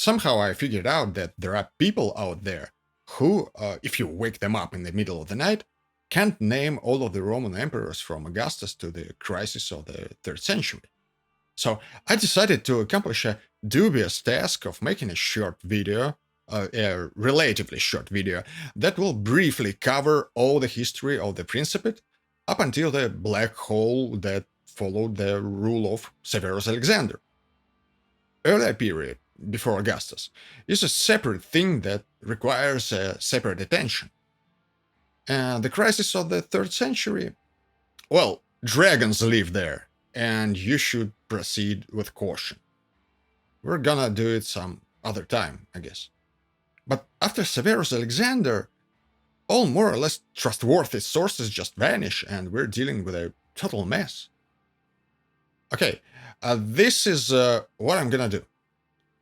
somehow I figured out that there are people out there who, if you wake them up in the middle of the night, can't name all of the Roman emperors from Augustus to the crisis of the 3rd century. So I decided to accomplish a dubious task of making a short video, a relatively short video, that will briefly cover all the history of the Principate up until the black hole that followed the rule of Severus Alexander. Earlier period, before Augustus, is a separate thing that requires a separate attention. And the crisis of the 3rd century? Well, dragons live there, and you should proceed with caution. We're gonna do it some other time, I guess. But after Severus Alexander, all more or less trustworthy sources just vanish, and we're dealing with a total mess. Okay, this is what I'm gonna do.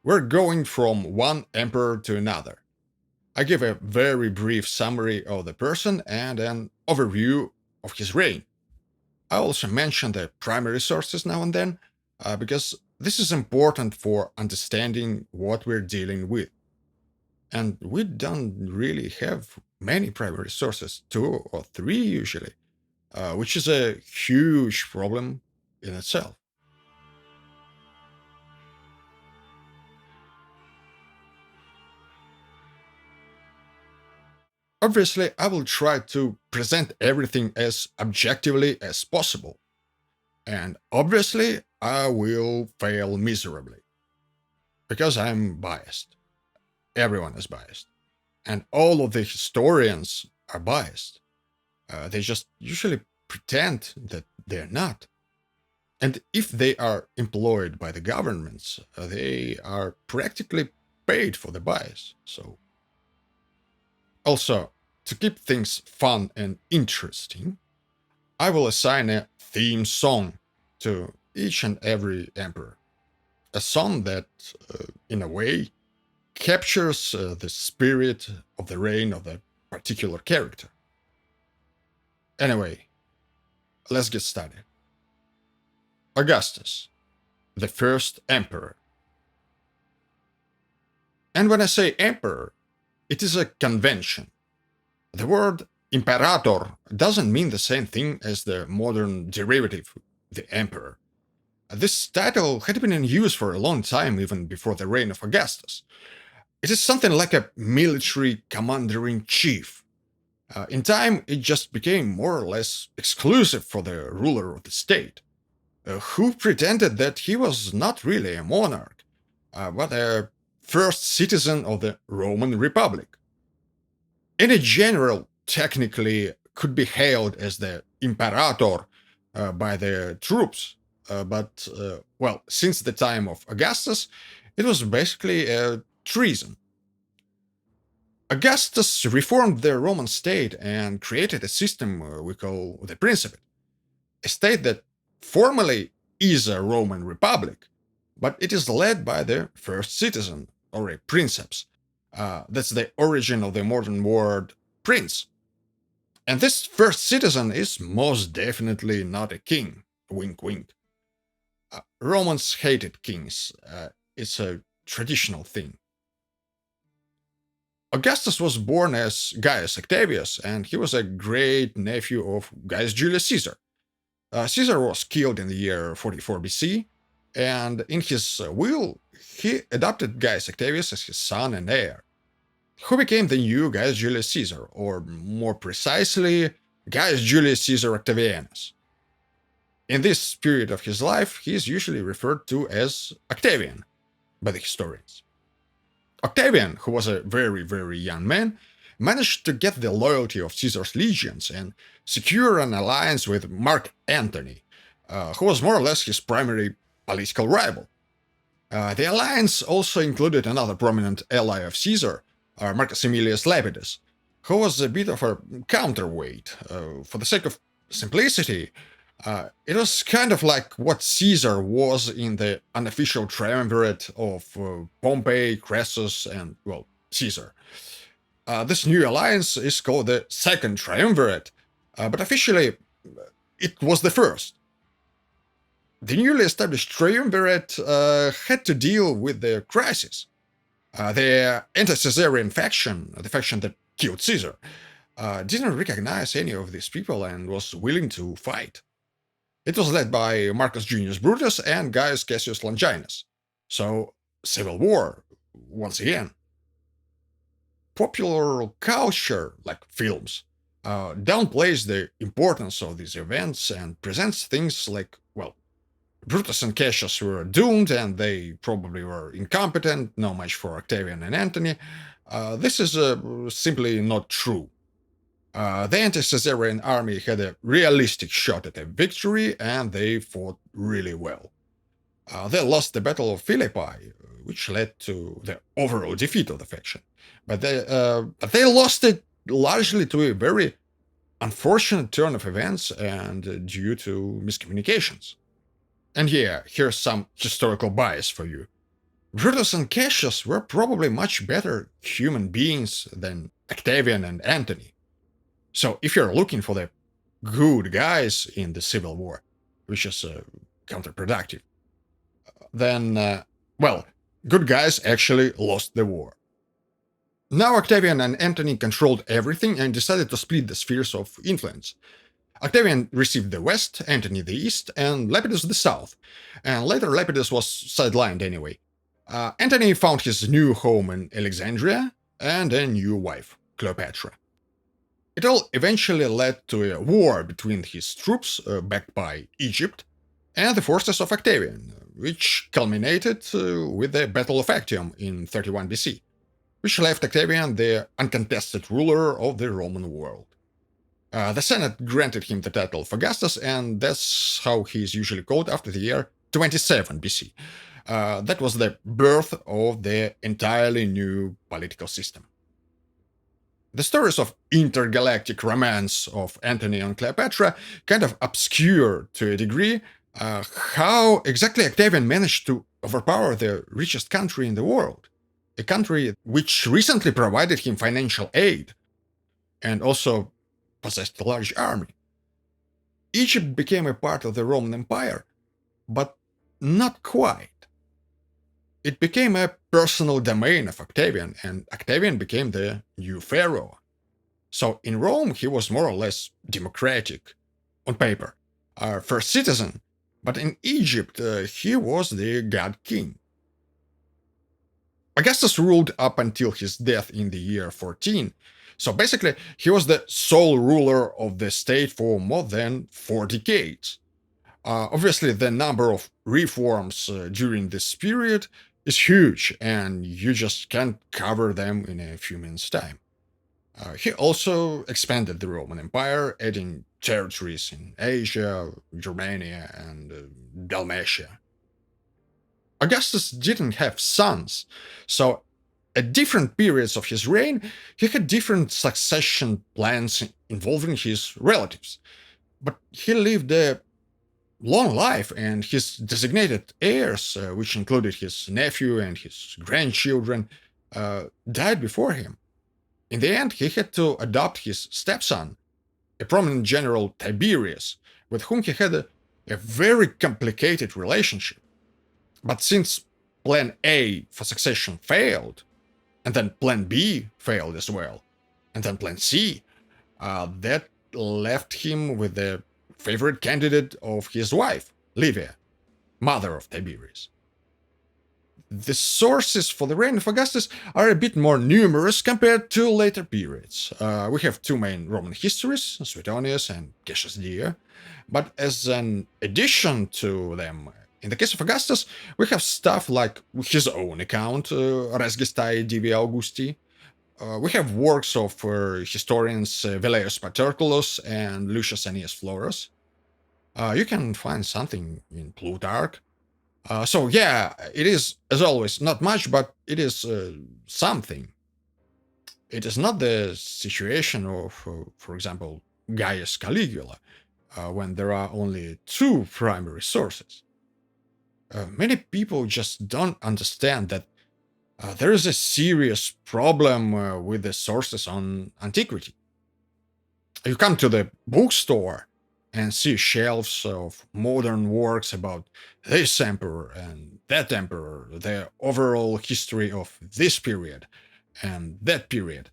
We're going from one emperor to another. I give a very brief summary of the person and an overview of his reign. I also mention the primary sources now and then, because this is important for understanding what we're dealing with. And we don't really have many primary sources, 2 or 3 usually, which is a huge problem in itself. Obviously, I will try to present everything as objectively as possible. And obviously, I will fail miserably. Because I'm biased. Everyone is biased. And all of the historians are biased. They just usually pretend that they're not. And if they are employed by the governments, they are practically paid for the bias. So, also, to keep things fun and interesting, I will assign a theme song to each and every emperor. A song that, in a way, captures the spirit of the reign of that particular character. Anyway, let's get started. Augustus, the first emperor. And when I say emperor, it is a convention. The word imperator doesn't mean the same thing as the modern derivative, the emperor. This title had been in use for a long time, even before the reign of Augustus. It is something like a military commander-in-chief. In time, it just became more or less exclusive for the ruler of the state, who pretended that he was not really a monarch, but a first citizen of the Roman Republic. Any general technically could be hailed as the imperator by the troops, but, well, since the time of Augustus, it was basically a treason. Augustus reformed the Roman state and created a system we call the Principate, a state that formally is a Roman republic, but it is led by the first citizen, or a princeps. That's the origin of the modern word prince. And this first citizen is most definitely not a king. Wink, wink. Romans hated kings. It's a traditional thing. Augustus was born as Gaius Octavius, and he was a great nephew of Gaius Julius Caesar. Caesar was killed in the year 44 BC, and in his will, he adopted Gaius Octavius as his son and heir, who became the new Gaius Julius Caesar, or more precisely, Gaius Julius Caesar Octavianus. In this period of his life, he is usually referred to as Octavian by the historians. Octavian, who was a very, very young man, managed to get the loyalty of Caesar's legions and secure an alliance with Mark Antony, who was more or less his primary political rival. The alliance also included another prominent ally of Caesar, Marcus Aemilius Lepidus, who was a bit of a counterweight. For the sake of simplicity, it was kind of like what Caesar was in the unofficial triumvirate of Pompey, Crassus, and, well, Caesar. This new alliance is called the Second Triumvirate, but officially it was the first. The newly established triumvirate had to deal with the crisis. The anti-Caesarian faction, the faction that killed Caesar, didn't recognize any of these people and was willing to fight. It was led by Marcus Junius Brutus and Gaius Cassius Longinus. So, civil war, once again. Popular culture, like films, downplays the importance of these events and presents things like, well, Brutus and Cassius were doomed and they probably were incompetent, no match for Octavian and Antony. This is simply not true. The anti-Caesarian army had a realistic shot at a victory and they fought really well. They lost the Battle of Philippi, which led to the overall defeat of the faction. But they lost it largely to a very unfortunate turn of events and due to miscommunications. And yeah, here's some historical bias for you. Brutus and Cassius were probably much better human beings than Octavian and Antony. So if you're looking for the good guys in the Civil War, which is counterproductive, then, well, good guys actually lost the war. Now Octavian and Antony controlled everything and decided to split the spheres of influence. Octavian received the west, Antony the east, and Lepidus the south. And later Lepidus was sidelined anyway. Antony found his new home in Alexandria and a new wife, Cleopatra. It all eventually led to a war between his troops, backed by Egypt, and the forces of Octavian, which culminated with the Battle of Actium in 31 BC, which left Octavian the uncontested ruler of the Roman world. The Senate granted him the title of Augustus, and that's how he is usually called after the year 27 BC. That was the birth of the entirely new political system. The stories of intergalactic romance of Antony and Cleopatra kind of obscure to a degree how exactly Octavian managed to overpower the richest country in the world, a country which recently provided him financial aid and also possessed a large army. Egypt became a part of the Roman Empire, but not quite. It became a personal domain of Octavian, and Octavian became the new pharaoh. So in Rome, he was more or less democratic, on paper, first citizen, but in Egypt, he was the god king. Augustus ruled up until his death in the year 14, so basically, he was the sole ruler of the state for more than 4 decades. Obviously, the number of reforms during this period is huge, and you just can't cover them in a few minutes' time. He also expanded the Roman Empire, adding territories in Asia, Germania, and Dalmatia. Augustus didn't have sons, so at different periods of his reign, he had different succession plans involving his relatives. But he lived a long life, and his designated heirs, which included his nephew and his grandchildren, died before him. In the end, he had to adopt his stepson, a prominent general Tiberius, with whom he had a very complicated relationship. But since Plan A for succession failed, and then Plan B failed as well, and then Plan C, that left him with the favorite candidate of his wife, Livia, mother of Tiberius. The sources for the reign of Augustus are a bit more numerous compared to later periods. We have 2 main Roman histories, Suetonius and Cassius Dio, but as an addition to them, in the case of Augustus, we have stuff like his own account, Res Gestae Divi Augusti. We have works of historians Velleius Paterculus and Lucius Annius Florus. You can find something in Plutarch. So yeah, it is, as always, not much, but it is something. It is not the situation of, for example, Gaius Caligula, when there are only 2 primary sources. Many people just don't understand that there is a serious problem with the sources on antiquity. You come to the bookstore, and see shelves of modern works about this emperor and that emperor, the overall history of this period and that period.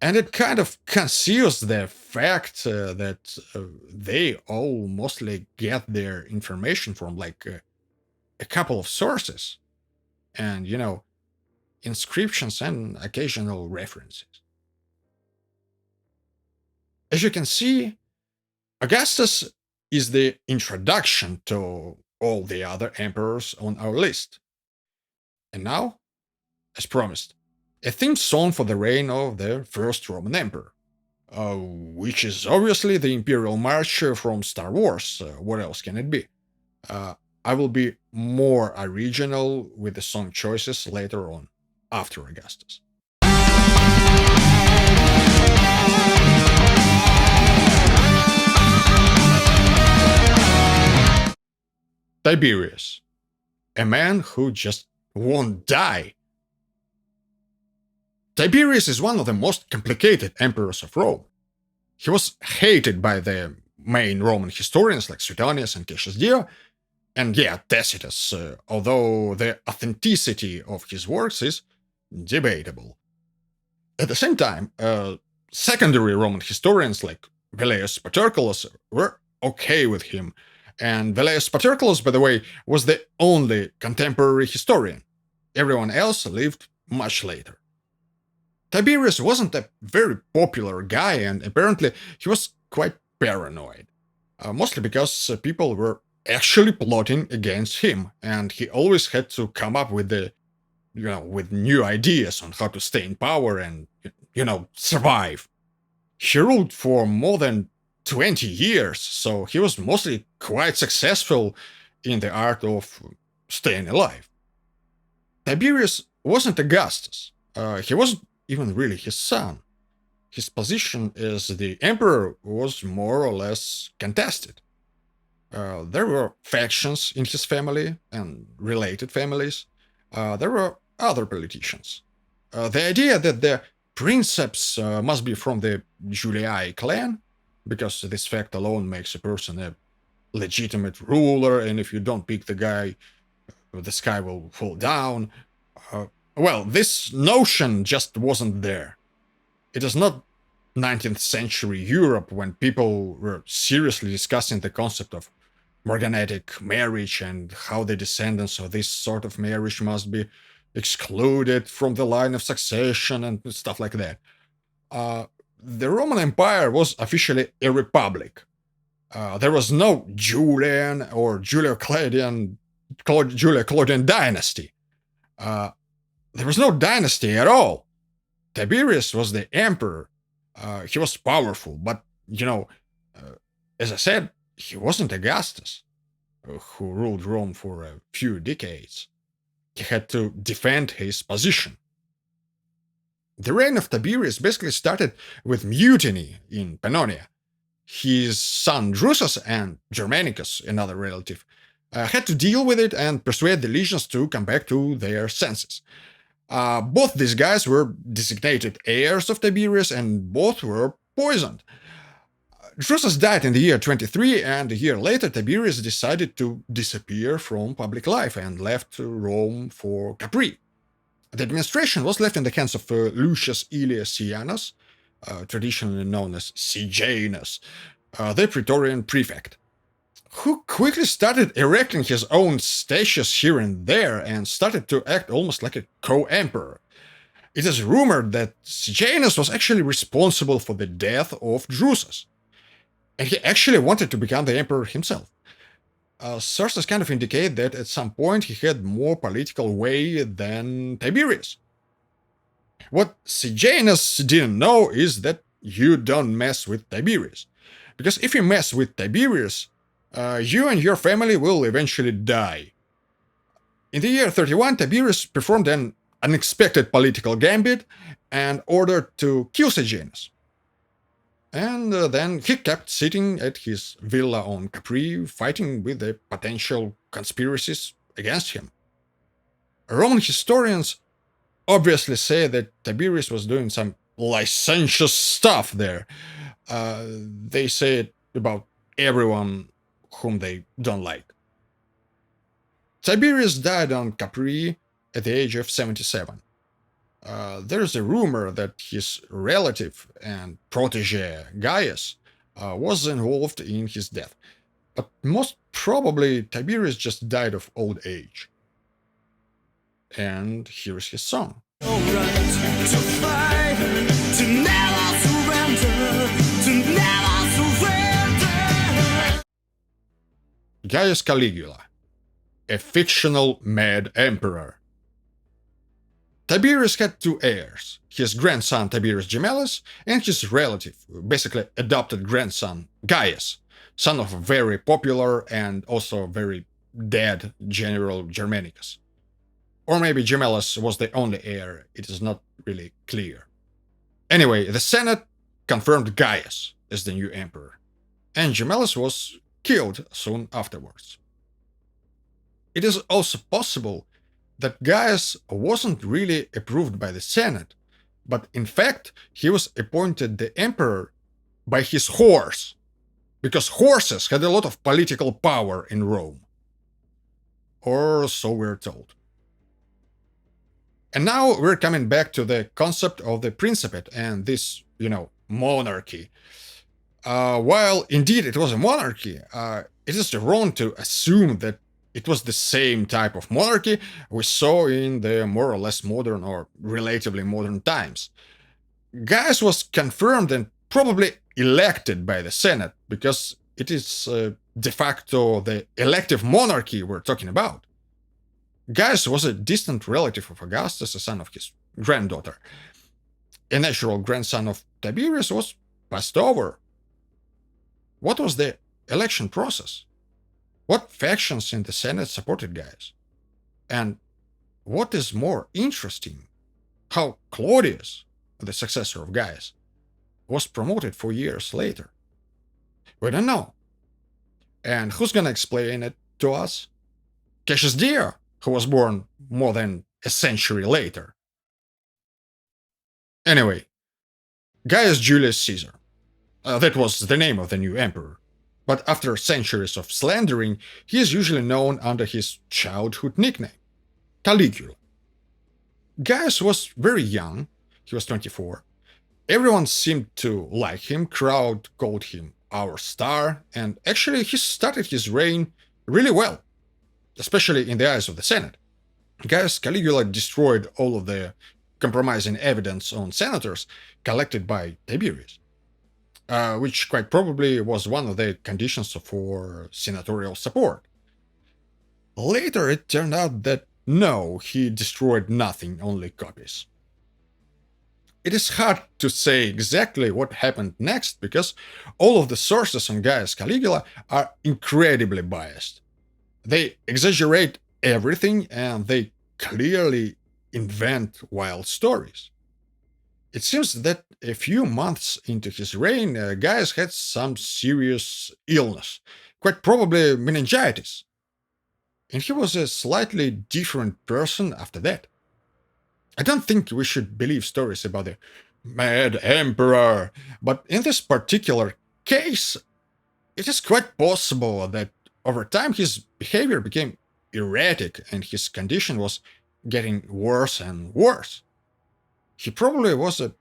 And it kind of conceals the fact that they all mostly get their information from like a couple of sources and, inscriptions and occasional references. As you can see, Augustus is the introduction to all the other emperors on our list. And now, as promised, a theme song for the reign of the first Roman emperor, which is obviously the Imperial March from Star Wars. What else can it be? I will be more original with the song choices later on, after Augustus. Tiberius, a man who just won't die. Tiberius is one of the most complicated emperors of Rome. He was hated by the main Roman historians like Suetonius and Cassius Dio, and Tacitus, although the authenticity of his works is debatable. At the same time, secondary Roman historians like Velleius Paterculus were okay with him, and Velleius Paterculus, by the way, was the only contemporary historian. Everyone else lived much later. Tiberius wasn't a very popular guy, and apparently he was quite paranoid. Mostly because people were actually plotting against him, and he always had to come up with with new ideas on how to stay in power and, survive. He ruled for more than 20 years, so he was mostly quite successful in the art of staying alive. Tiberius wasn't Augustus. He wasn't even really his son. His position as the emperor was more or less contested. There were factions in his family and related families. There were other politicians. The idea that the princeps must be from the Julii clan, because this fact alone makes a person a legitimate ruler, and if you don't pick the guy, the sky will fall down. This notion just wasn't there. It is not 19th century Europe when people were seriously discussing the concept of morganatic marriage and how the descendants of this sort of marriage must be excluded from the line of succession and stuff like that. The Roman Empire was officially a republic. There was no Julian or Julio-Claudian dynasty. There was no dynasty at all. Tiberius was the emperor. He was powerful, but, as I said, he wasn't Augustus, who ruled Rome for a few decades. He had to defend his position. The reign of Tiberius basically started with mutiny in Pannonia. His son Drusus and Germanicus, another relative, had to deal with it and persuade the legions to come back to their senses. Both these guys were designated heirs of Tiberius, and both were poisoned. Drusus died in the year 23, and a year later Tiberius decided to disappear from public life and left Rome for Capri. The administration was left in the hands of Lucius Aelius Sianus, traditionally known as Sejanus, the Praetorian prefect, who quickly started erecting his own statues here and there and started to act almost like a co-emperor. It is rumored that Sejanus was actually responsible for the death of Drusus, and he actually wanted to become the emperor himself. Sources kind of indicate that at some point he had more political weight than Tiberius. What Sejanus didn't know is that you don't mess with Tiberius, because if you mess with Tiberius, you and your family will eventually die. In the year 31, Tiberius performed an unexpected political gambit and ordered to kill Sejanus. And then he kept sitting at his villa on Capri, fighting with the potential conspiracies against him. Roman historians obviously say that Tiberius was doing some licentious stuff there. They say it about everyone whom they don't like. Tiberius died on Capri at the age of 77. There's a rumor that his relative and protege Gaius was involved in his death, but most probably Tiberius just died of old age. And here's his song. Gaius Caligula, a fictional mad emperor. Tiberius had two heirs, his grandson Tiberius Gemellus and his relative, basically adopted grandson Gaius, son of a very popular and also very dead general Germanicus. Or maybe Gemellus was the only heir, it is not really clear. Anyway, the Senate confirmed Gaius as the new emperor, and Gemellus was killed soon afterwards. It is also possible that Gaius wasn't really approved by the Senate, but in fact he was appointed the emperor by his horse, because horses had a lot of political power in Rome. Or so we're told. And now we're coming back to the concept of the Principate and this, monarchy. While indeed it was a monarchy, it is wrong to assume that it was the same type of monarchy we saw in the more or less modern or relatively modern times. Gaius was confirmed and probably elected by the Senate, because it is de facto the elective monarchy we're talking about. Gaius was a distant relative of Augustus, a son of his granddaughter. A natural grandson of Tiberius was passed over. What was the election process? What factions in the Senate supported Gaius? And what is more interesting, how Claudius, the successor of Gaius, was promoted 4 years later? We don't know. And who's gonna explain it to us? Cassius Dio, who was born more than a century later. Anyway, Gaius Julius Caesar. That was the name of the new emperor. But after centuries of slandering, he is usually known under his childhood nickname, Caligula. Gaius was very young, he was 24. Everyone seemed to like him, crowd called him our star, and actually he started his reign really well, especially in the eyes of the Senate. Gaius Caligula destroyed all of the compromising evidence on senators collected by Tiberius, which quite probably was one of the conditions for senatorial support. Later it turned out that no, he destroyed nothing, only copies. It is hard to say exactly what happened next, because all of the sources on Gaius Caligula are incredibly biased. They exaggerate everything and they clearly invent wild stories. It seems that a few months into his reign, Gaius had some serious illness, quite probably meningitis. And he was a slightly different person after that. I don't think we should believe stories about the mad emperor, but in this particular case, it is quite possible that over time his behavior became erratic and his condition was getting worse and worse. He probably was a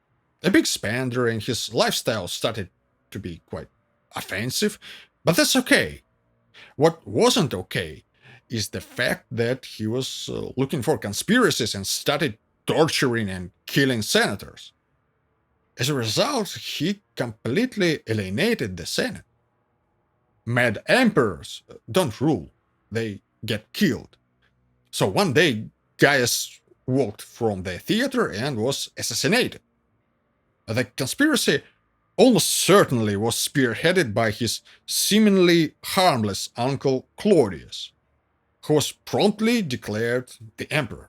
big spender and his lifestyle started to be quite offensive, but that's okay. What wasn't okay is the fact that he was looking for conspiracies and started torturing and killing senators. As a result, he completely alienated the Senate. Mad emperors don't rule, they get killed. So one day, Gaius walked from the theater and was assassinated. The conspiracy almost certainly was spearheaded by his seemingly harmless uncle Claudius, who was promptly declared the emperor.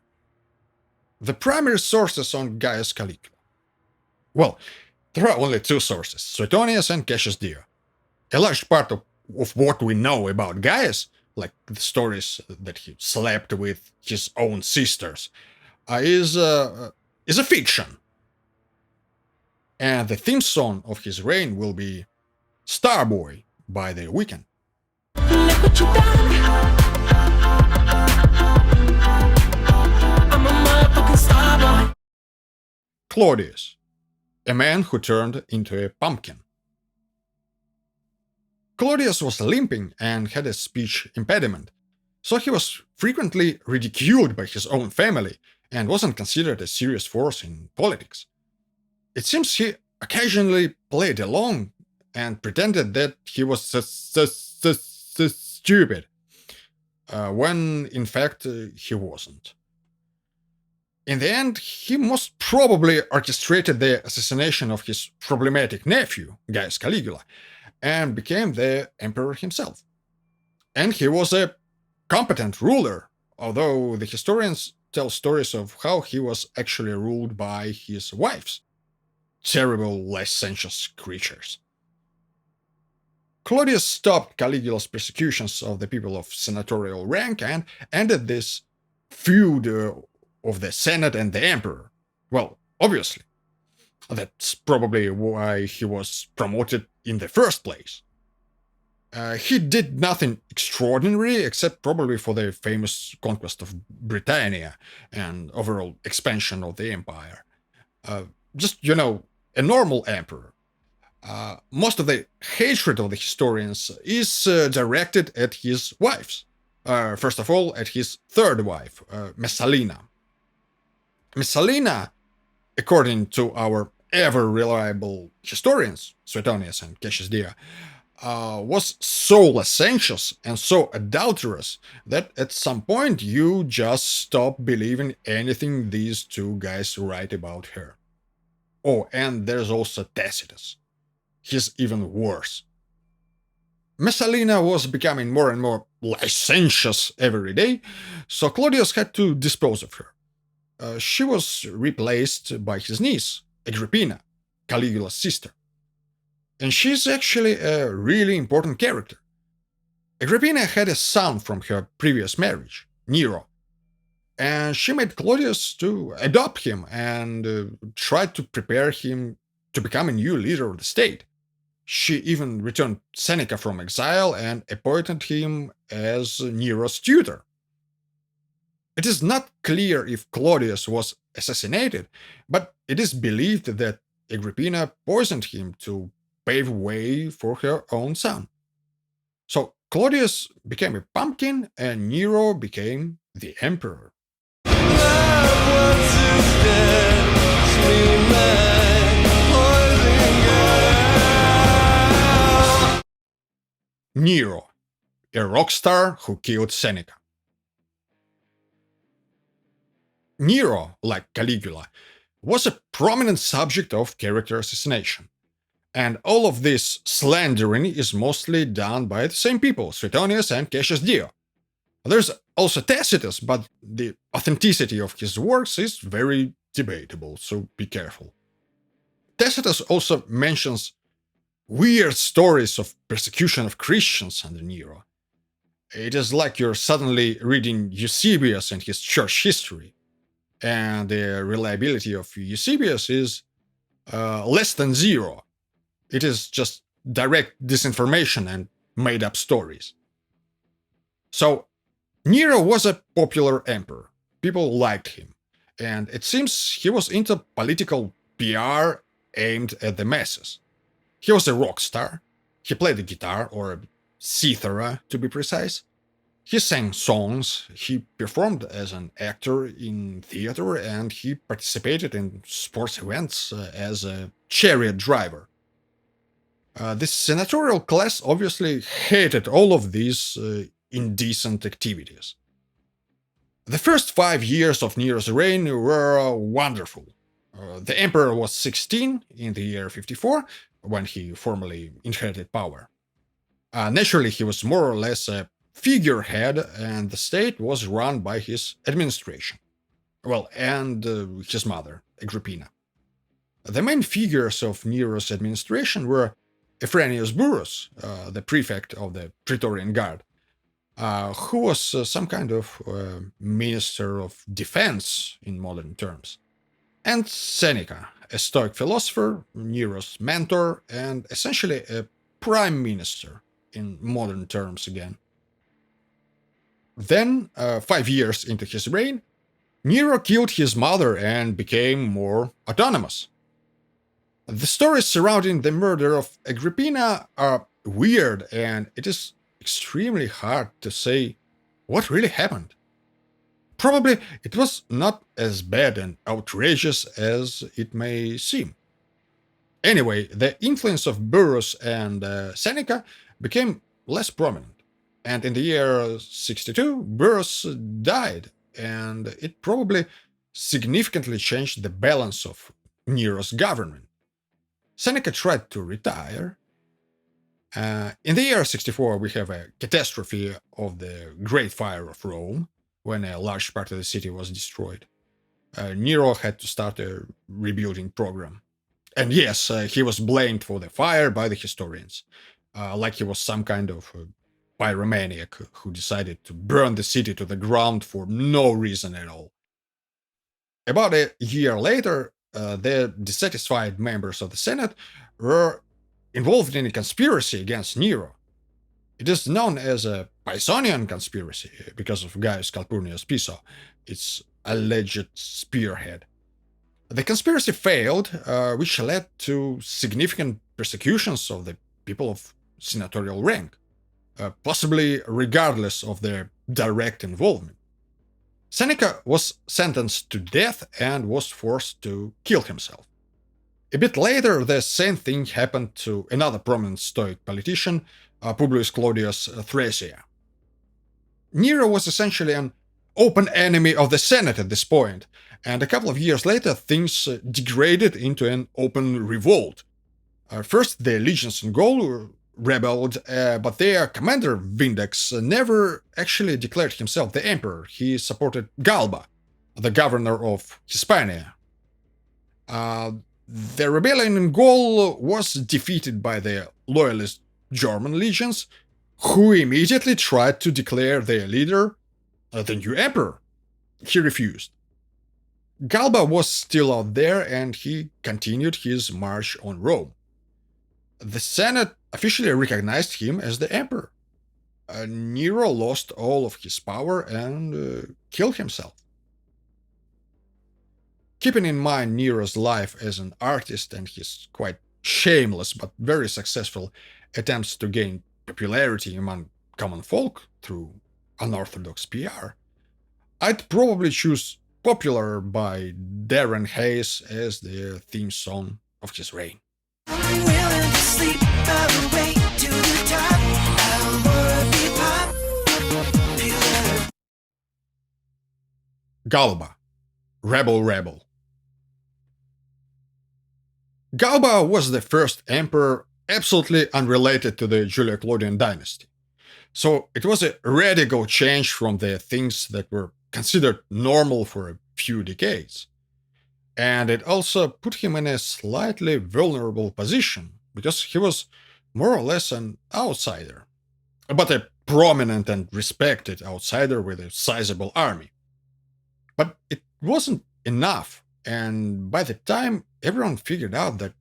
The primary sources on Gaius Caligula. Well, there are only two sources, Suetonius and Cassius Dio. A large part of what we know about Gaius, like the stories that he slept with his own sisters, is a fiction. And the theme song of his reign will be Starboy by the weekend. Look what you done. I'm a motherfucking star boy. Claudius, a man who turned into a pumpkin. Claudius was limping and had a speech impediment, so he was frequently ridiculed by his own family and wasn't considered a serious force in politics. It seems he occasionally played along and pretended that he was stupid, when in fact he wasn't. In the end, he most probably orchestrated the assassination of his problematic nephew, Gaius Caligula, and became the emperor himself. And he was a competent ruler, although the historians tell stories of how he was actually ruled by his wives. Terrible, licentious creatures. Claudius stopped Caligula's persecutions of the people of senatorial rank and ended this feud of the Senate and the Emperor. Well, obviously. That's probably why he was promoted in the first place. He did nothing extraordinary except probably for the famous conquest of Britannia and overall expansion of the empire. Just, a normal emperor. Most of the hatred of the historians is directed at his wives. First of all, at his third wife, Messalina. Messalina, according to our ever-reliable historians, Suetonius and Cassius Dio, was so licentious and so adulterous that at some point you just stop believing anything these two guys write about her. Oh, and there's also Tacitus. He's even worse. Messalina was becoming more and more licentious every day, so Claudius had to dispose of her. She was replaced by his niece, Agrippina, Caligula's sister. And she's actually a really important character. Agrippina had a son from her previous marriage, Nero, and she made Claudius to adopt him and tried to prepare him to become a new leader of the state. She even returned Seneca from exile and appointed him as Nero's tutor. It is not clear if Claudius was assassinated, but it is believed that Agrippina poisoned him to pave way for her own son. So Claudius became a pumpkin and Nero became the emperor. Nero, a rock star who killed Seneca. Nero, like Caligula, was a prominent subject of character assassination. And all of this slandering is mostly done by the same people, Suetonius and Cassius Dio. There's also Tacitus, but the authenticity of his works is very debatable, so be careful. Tacitus also mentions weird stories of persecution of Christians under Nero. It is like you're suddenly reading Eusebius and his church history, and the reliability of Eusebius is less than zero. It is just direct disinformation and made-up stories. So, Nero was a popular emperor. People liked him, and it seems he was into political PR aimed at the masses. He was a rock star. He played the guitar, or cithara to be precise. He sang songs, he performed as an actor in theater, and he participated in sports events as a chariot driver. The senatorial class obviously hated all of these indecent activities. The first 5 years of Nero's reign were wonderful. The emperor was 16 in the year 54, when he formally inherited power. Naturally, he was more or less a figurehead, and the state was run by his administration. Well, and his mother, Agrippina. The main figures of Nero's administration were Ephraenius Burrus, the prefect of the Praetorian Guard, who was some kind of minister of defense in modern terms, and Seneca, a Stoic philosopher, Nero's mentor, and essentially a prime minister in modern terms again. Then, 5 years into his reign, Nero killed his mother and became more autonomous. The stories surrounding the murder of Agrippina are weird, and it is extremely hard to say what really happened. Probably it was not as bad and outrageous as it may seem. Anyway, the influence of Verus and Seneca became less prominent, and in the year 62, Verus died, and it probably significantly changed the balance of Nero's government. Seneca tried to retire. In the year 64, we have a catastrophe of the Great Fire of Rome, when a large part of the city was destroyed. Nero had to start a rebuilding program. And yes, he was blamed for the fire by the historians, like he was some kind of pyromaniac who decided to burn the city to the ground for no reason at all. About a year later, the dissatisfied members of the Senate were involved in a conspiracy against Nero. It is known as a Pisonian conspiracy because of Gaius Piso, its alleged spearhead. The conspiracy failed, which led to significant persecutions of the people of senatorial rank, possibly regardless of their direct involvement. Seneca was sentenced to death and was forced to kill himself. A bit later, the same thing happened to another prominent Stoic politician, Publius Claudius Thrasea. Nero was essentially an open enemy of the Senate at this point, and a couple of years later things degraded into an open revolt. First, the legions in Gaul rebelled, but their commander Vindex never actually declared himself the emperor. He supported Galba, the governor of Hispania. The rebellion in Gaul was defeated by the loyalist German legions, who immediately tried to declare their leader the new emperor. He refused. Galba was still out there, and he continued his march on Rome. The Senate officially recognized him as the emperor. Nero lost all of his power and killed himself. Keeping in mind Nero's life as an artist and his quite shameless but very successful attempts to gain popularity among common folk through unorthodox PR, I'd probably choose Popular by Darren Hayes as the theme song of his reign. I'm willing to sleep my way to the top. I wanna be popular. Galba, rebel. Galba was the first emperor absolutely unrelated to the Julio-Claudian dynasty. So it was a radical change from the things that were considered normal for a few decades. And it also put him in a slightly vulnerable position, because he was more or less an outsider, but a prominent and respected outsider with a sizable army. But it wasn't enough, and by the time everyone figured out that,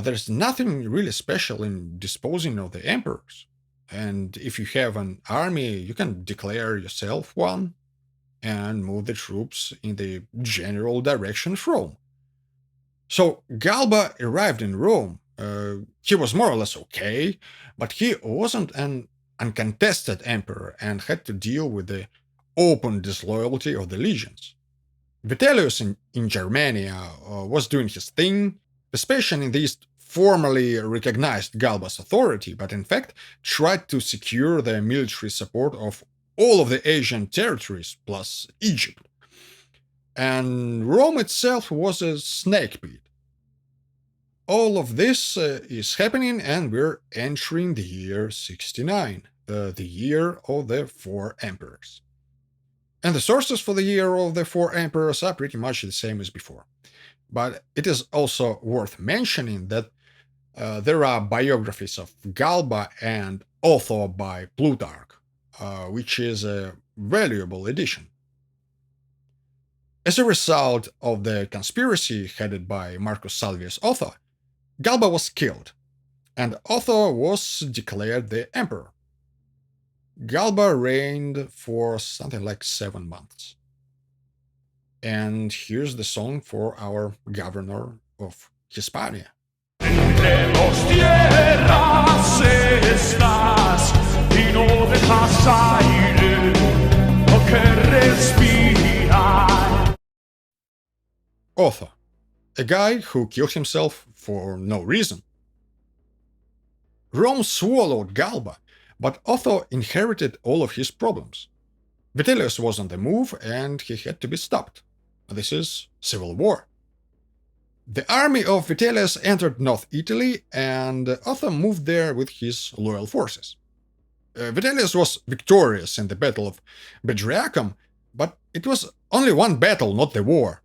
there's nothing really special in disposing of the emperors. And if you have an army, you can declare yourself one and move the troops in the general direction of Rome. So Galba arrived in Rome. He was more or less okay, but he wasn't an uncontested emperor and had to deal with the open disloyalty of the legions. Vitellius in Germania was doing his thing. Vespasian in the East formally recognized Galba's authority, but in fact tried to secure the military support of all of the Asian territories plus Egypt. And Rome itself was a snake pit. All of this is happening, and we're entering the year 69, the year of the four emperors. And the sources for the year of the four emperors are pretty much the same as before. But it is also worth mentioning that there are biographies of Galba and Otho by Plutarch, which is a valuable addition. As a result of the conspiracy headed by Marcus Salvius Otho, Galba was killed. and Otho was declared the emperor. Galba reigned for something like 7 months. And here's the song for our governor of Hispania. Entre dos tierras estás y no dejas aire o que respirar. Otho, a guy who killed himself for no reason. Rome swallowed Galba, but Otho inherited all of his problems. Vitellius was on the move and he had to be stopped. This is civil war. The army of Vitellius entered North Italy, and Otho moved there with his loyal forces. Vitellius was victorious in the Battle of Bedriacum, but it was only one battle, not the war.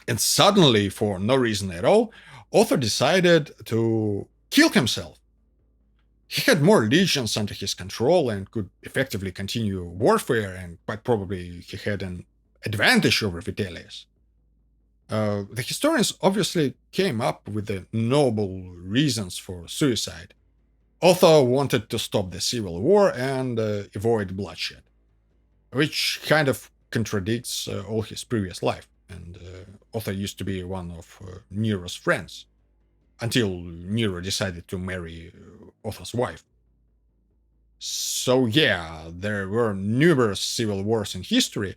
And suddenly, for no reason at all, Otho decided to kill himself. He had more legions under his control and could effectively continue warfare, and quite probably he had an advantage over Vitellius. The historians obviously came up with the noble reasons for suicide. Otho wanted to stop the civil war and avoid bloodshed, which kind of contradicts all his previous life. And Otho used to be one of Nero's friends, until Nero decided to marry Otho's wife. So yeah, there were numerous civil wars in history,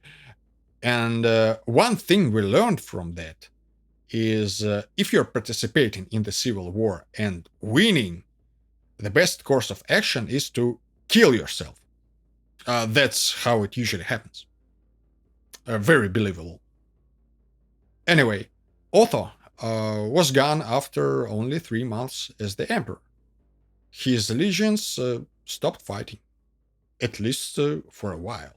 and one thing we learned from that is if you're participating in the civil war and winning, the best course of action is to kill yourself. That's how it usually happens. Very believable. Anyway, Otho was gone after only 3 months as the emperor. His legions stopped fighting, at least for a while.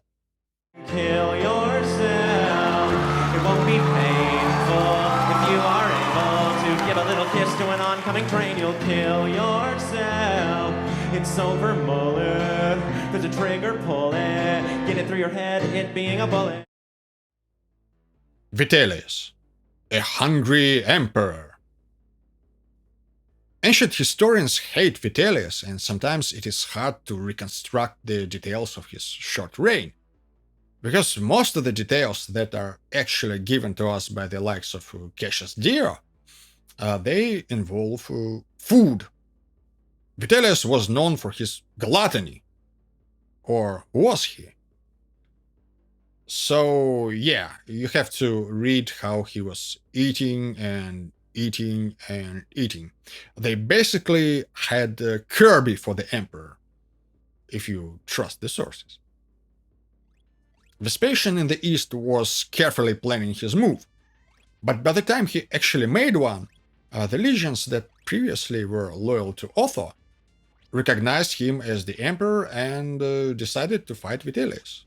Kill yourself. It won't be painful if you are able to give a little kiss to an oncoming train. You'll kill yourself. It's over, Muller. There's a trigger, pull it. Get it through your head, it being a bullet. Vitellius, a hungry emperor. Ancient historians hate Vitellius, and sometimes it is hard to reconstruct the details of his short reign, because most of the details that are actually given to us by the likes of Cassius Dio, they involve food. Vitellius was known for his gluttony. Or was he? So yeah, you have to read how he was eating and eating and eating. They basically had Kirby for the emperor, if you trust the sources. Vespasian in the east was carefully planning his move, but by the time he actually made one, the legions that previously were loyal to Otho recognized him as the emperor and decided to fight Vitellius,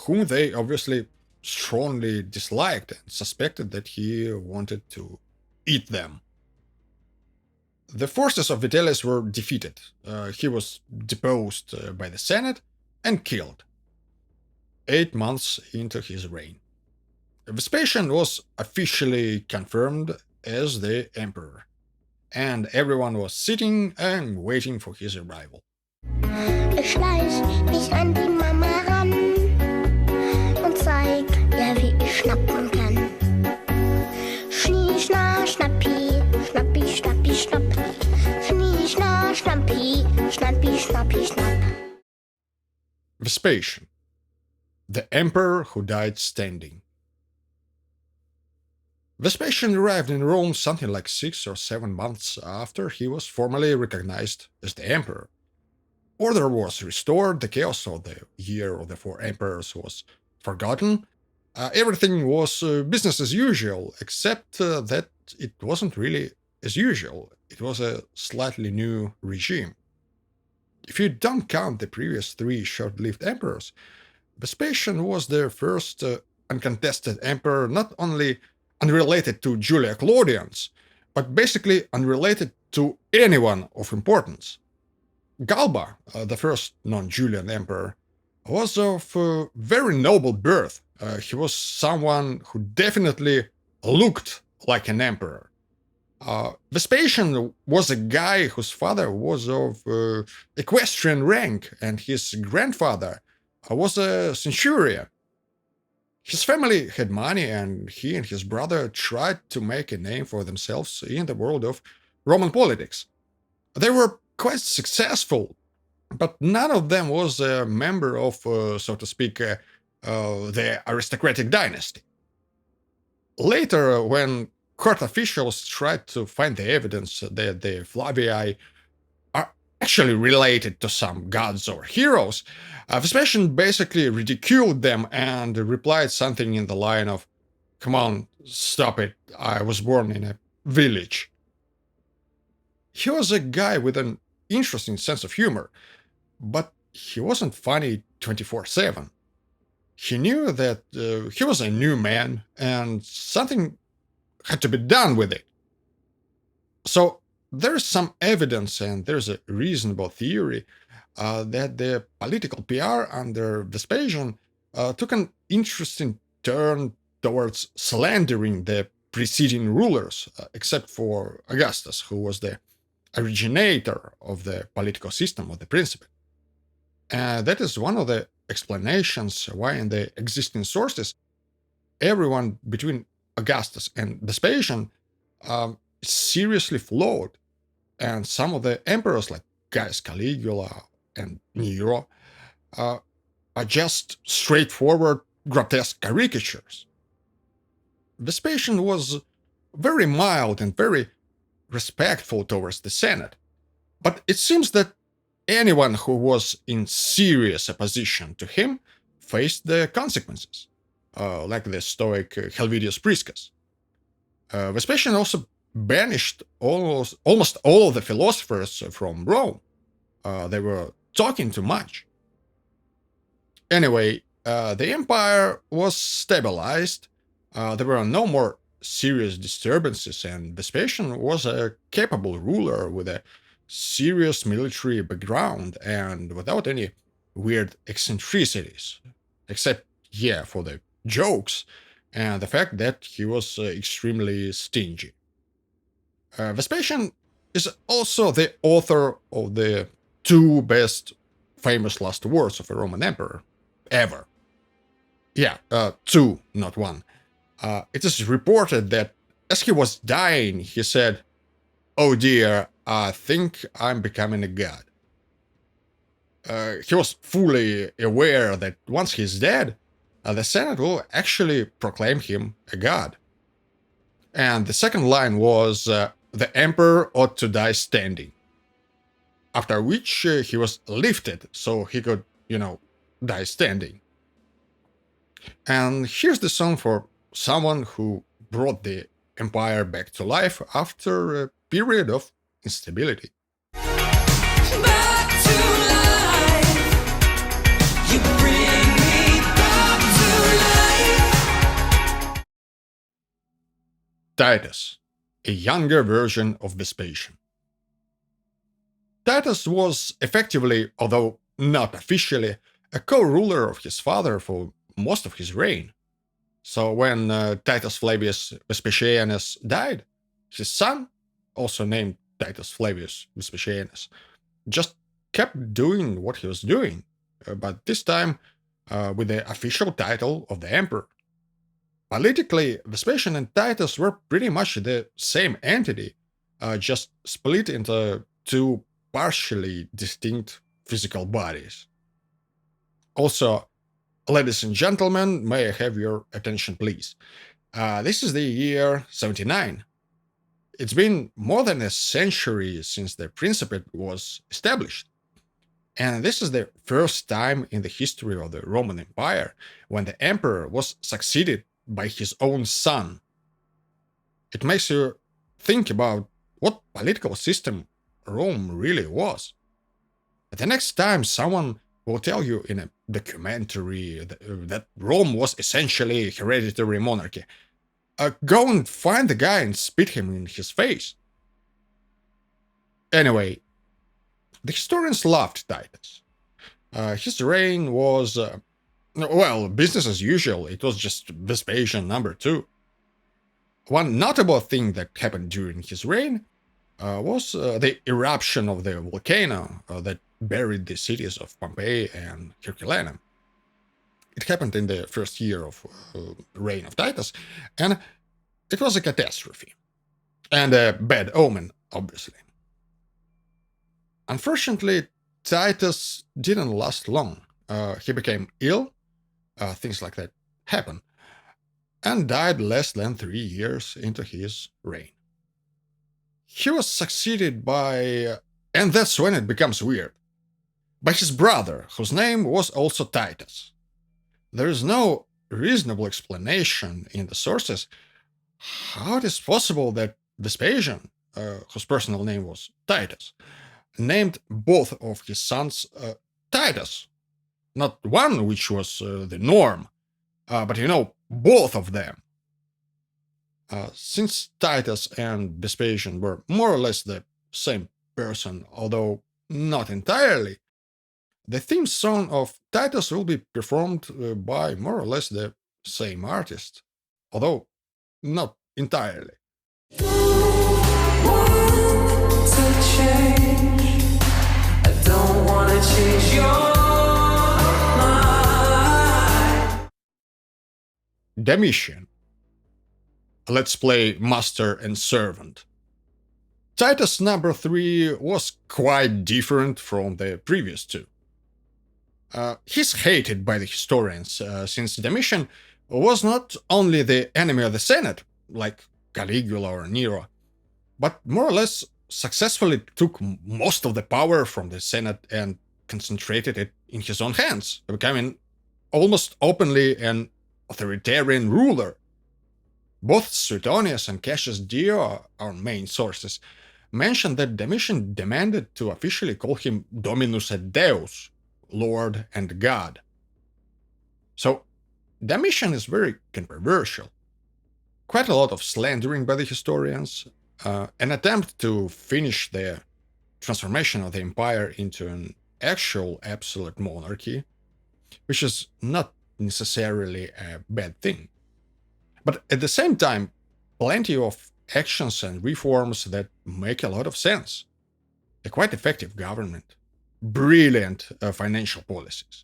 whom they obviously strongly disliked and suspected that he wanted to eat them. The forces of Vitellius were defeated. He was deposed by the Senate and killed 8 months into his reign. Vespasian was officially confirmed as the emperor, and everyone was sitting and waiting for his arrival. Ich schleich mich an die Mama ran und zeig ihr, wie ich schnappen kann. Schnie, schna, schnappi, schnappi, schnappi, schnapp. Schnie, schna, schnappi, schnappi, schnappi, schnapp. Vespasian, the emperor who died standing. Vespasian arrived in Rome something like 6 or 7 months after he was formally recognized as the emperor. Order was restored, the chaos of the year of the 4 emperors was forgotten. Everything was business as usual, except that it wasn't really as usual. It was a slightly new regime. If you don't count the previous 3 short-lived emperors, Vespasian was the first uncontested emperor, not only unrelated to Julia Claudians, but basically unrelated to anyone of importance. Galba, the first non-Julian emperor, was of very noble birth. He was someone who definitely looked like an emperor. Vespasian was a guy whose father was of equestrian rank, and his grandfather was a centurion. His family had money, and he and his brother tried to make a name for themselves in the world of Roman politics. They were quite successful, but none of them was a member of, so to speak, the aristocratic dynasty. Later, when court officials tried to find the evidence that the Flavii are actually related to some gods or heroes, Vespasian basically ridiculed them and replied something in the line of, "Come on, stop it, I was born in a village." He was a guy with an interesting sense of humor, but he wasn't funny 24/7. He knew that he was a new man and something had to be done with it. So there's some evidence and there's a reasonable theory that the political PR under Vespasian took an interesting turn towards slandering the preceding rulers, except for Augustus, who was the originator of the political system of the Principate. That is one of the explanations why in the existing sources, everyone between Augustus and Vespasian is seriously flawed, and some of the emperors like Gaius Caligula and Nero are just straightforward, grotesque caricatures. Vespasian was very mild and very respectful towards the Senate, but it seems that anyone who was in serious opposition to him faced the consequences, like the Stoic Helvidius Priscus. Vespasian also banished almost all of the philosophers from Rome. They were talking too much. Anyway, the empire was stabilized. There were no more serious disturbances, and Vespasian was a capable ruler with a serious military background and without any weird eccentricities, except, for the jokes and the fact that he was extremely stingy. Vespasian is also the author of the two best famous last words of a Roman emperor ever. Two, not one. It is reported that as he was dying, he said, "Oh dear, I think I'm becoming a god." He was fully aware that once he's dead, the Senate will actually proclaim him a god. And the second line was, "The emperor ought to die standing." After which he was lifted so he could, die standing. And here's the song for someone who brought the empire back to life after a period of instability. Back to life. You bring me back to life. Titus, a younger version of Vespasian. Titus was effectively, although not officially, a co-ruler of his father for most of his reign. So when Titus Flavius Vespasianus died, his son, also named Titus Flavius Vespasianus, just kept doing what he was doing, but this time with the official title of the emperor. Politically, Vespasian and Titus were pretty much the same entity, just split into two partially distinct physical bodies. Also, ladies and gentlemen, may I have your attention, please? This is the year 79. It's been more than a century since the Principate was established. And this is the first time in the history of the Roman Empire when the emperor was succeeded by his own son. It makes you think about what political system Rome really was. The next time someone will tell you in a documentary that Rome was essentially a hereditary monarchy, go and find the guy and spit him in his face. Anyway, the historians loved Titus. His reign was, business as usual. It was just Vespasian number 2. One notable thing that happened during his reign was the eruption of the volcano that buried the cities of Pompeii and Herculaneum. It happened in the first year of reign of Titus, and it was a catastrophe, and a bad omen, obviously. Unfortunately, Titus didn't last long. He became ill, things like that happen, and died less than 3 years into his reign. He was succeeded by, and that's when it becomes weird, by his brother, whose name was also Titus. There is no reasonable explanation in the sources how it is possible that Vespasian, whose personal name was Titus, named both of his sons Titus. Not one, which was the norm, but both of them. Since Titus and Vespasian were more or less the same person, although not entirely, the theme song of Titus will be performed by more or less the same artist, although not entirely. Domitian. Let's play master and servant. Titus number 3 was quite different from the previous two. He's hated by the historians, since Domitian was not only the enemy of the Senate, like Caligula or Nero, but more or less successfully took most of the power from the Senate and concentrated it in his own hands, becoming almost openly an authoritarian ruler. Both Suetonius and Cassius Dio, our main sources, mention that Domitian demanded to officially call him Dominus et Deus, Lord and God. So, Domitian is very controversial. Quite a lot of slandering by the historians, an attempt to finish the transformation of the empire into an actual absolute monarchy, which is not necessarily a bad thing. But at the same time, plenty of actions and reforms that make a lot of sense. A quite effective government, brilliant financial policies,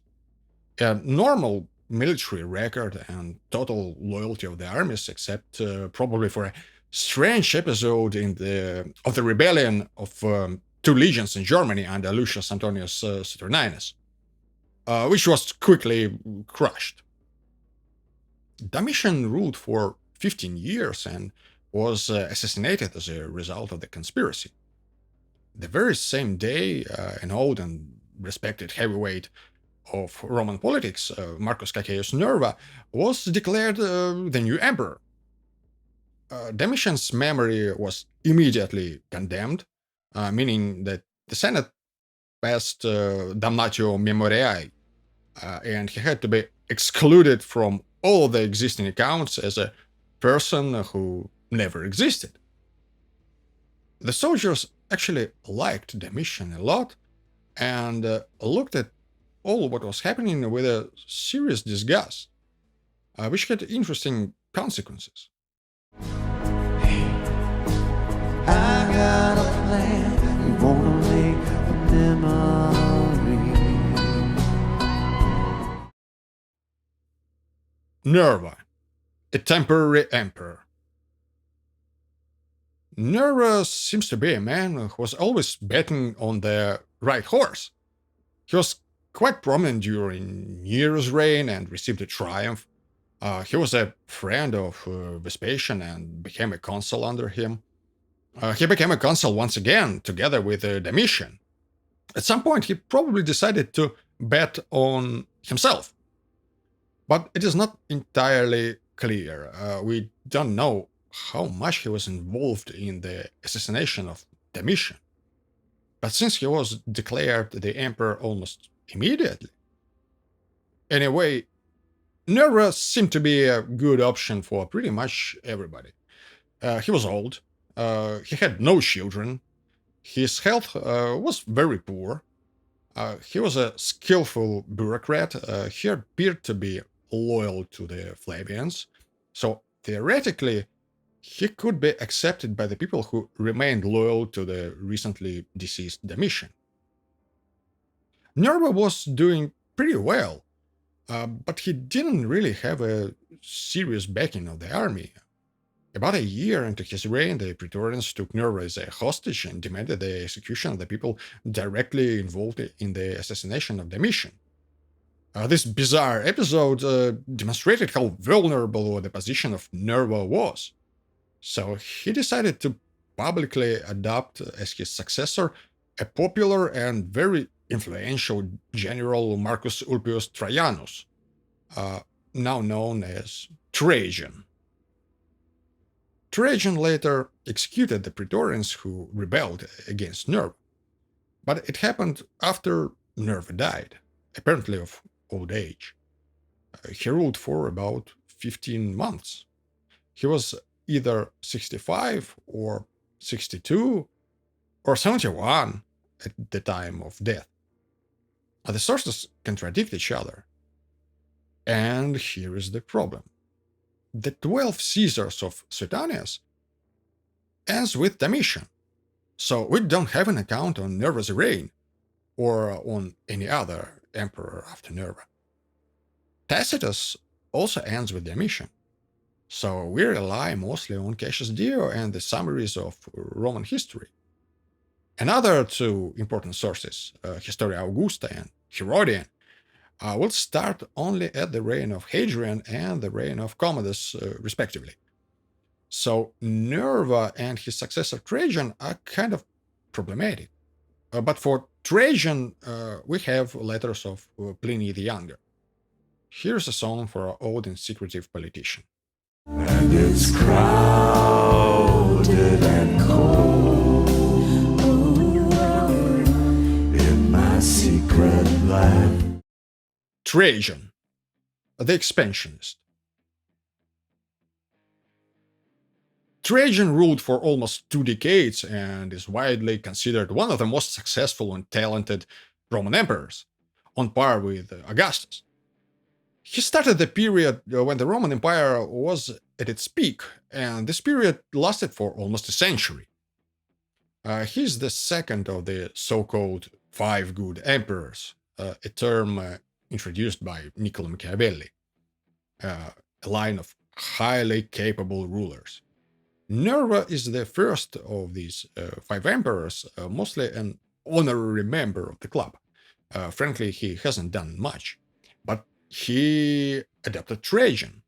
a normal military record, and total loyalty of the armies, except probably for a strange episode of the rebellion of 2 legions in Germany under Lucius Antonius Saturninus, which was quickly crushed. Domitian ruled for 15 years and was assassinated as a result of the conspiracy. The very same day, an old and respected heavyweight of Roman politics, Marcus Caecus Nerva, was declared the new emperor. Domitian's memory was immediately condemned, meaning that the Senate passed damnatio memoriae, and he had to be excluded from all the existing accounts as a person who never existed. The soldiers actually liked Domitian a lot and looked at all what was happening with a serious disgust, which had interesting consequences. I got a plan, we wanna make a memory. Nerva, a temporary emperor. Nerva seems to be a man who was always betting on the right horse. He was quite prominent during Nero's reign and received a triumph. He was a friend of Vespasian and became a consul under him. He became a consul once again, together with Domitian. At some point, he probably decided to bet on himself. But it is not entirely clear. We don't know how much he was involved in the assassination of Domitian. But since he was declared the emperor almost immediately. Anyway, Nerva seemed to be a good option for pretty much everybody. He was old. He had no children. His health was very poor. He was a skillful bureaucrat. He appeared to be loyal to the Flavians. So theoretically, he could be accepted by the people who remained loyal to the recently deceased Domitian. Nerva was doing pretty well, but he didn't really have a serious backing of the army. About a year into his reign, the Praetorians took Nerva as a hostage and demanded the execution of the people directly involved in the assassination of Domitian. This bizarre episode demonstrated how vulnerable the position of Nerva was. So he decided to publicly adopt as his successor a popular and very influential general Marcus Ulpius Trajanus, now known as Trajan. Trajan later executed the Praetorians who rebelled against Nerva, but it happened after Nerva died, apparently of old age. He ruled for about 15 months. He was either 65 or 62 or 71 at the time of death. The sources contradict each other. And here is the problem. The 12 Caesars of Suetonius ends with Domitian, so we don't have an account on Nerva's reign or on any other emperor after Nerva. Tacitus also ends with Domitian, so we rely mostly on Cassius Dio and the summaries of Roman history. Another two important sources, Historia Augusta and Herodian, will start only at the reign of Hadrian and the reign of Commodus, respectively. So Nerva and his successor Trajan are kind of problematic. But for Trajan, we have letters of Pliny the Younger. Here's a song for our old and secretive politician. And it's crowded and cold in my secret land. Trajan, the expansionist. Trajan ruled for almost 2 decades and is widely considered one of the most successful and talented Roman emperors, on par with Augustus. He started the period when the Roman Empire was at its peak, and this period lasted for almost a century. He's the second of the so-called 5 good emperors, a term introduced by Niccolo Machiavelli, a line of highly capable rulers. Nerva is the first of these 5 emperors, mostly an honorary member of the club. Frankly, he hasn't done much, but he adopted Trajan.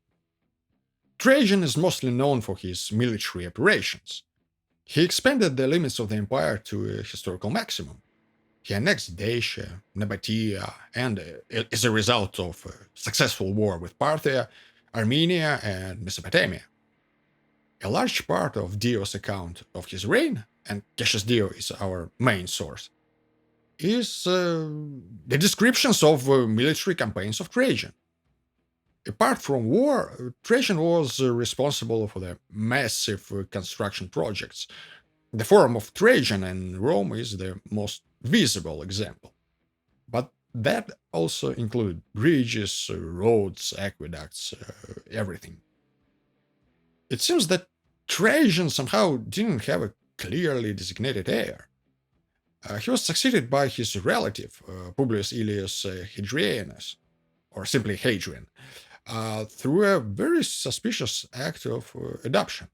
Trajan is mostly known for his military operations. He expanded the limits of the empire to a historical maximum. He annexed Dacia, Nabatea, and as a result of a successful war with Parthia, Armenia, and Mesopotamia. A large part of Dio's account of his reign, and Cassius Dio is our main source, is the descriptions of military campaigns of Trajan. Apart from war, Trajan was responsible for the massive construction projects. The Forum of Trajan in Rome is the most visible example. But that also included bridges, roads, aqueducts, everything. It seems that Trajan somehow didn't have a clearly designated heir. He was succeeded by his relative, Publius Aelius Hadrianus, or simply Hadrian, through a very suspicious act of adoption.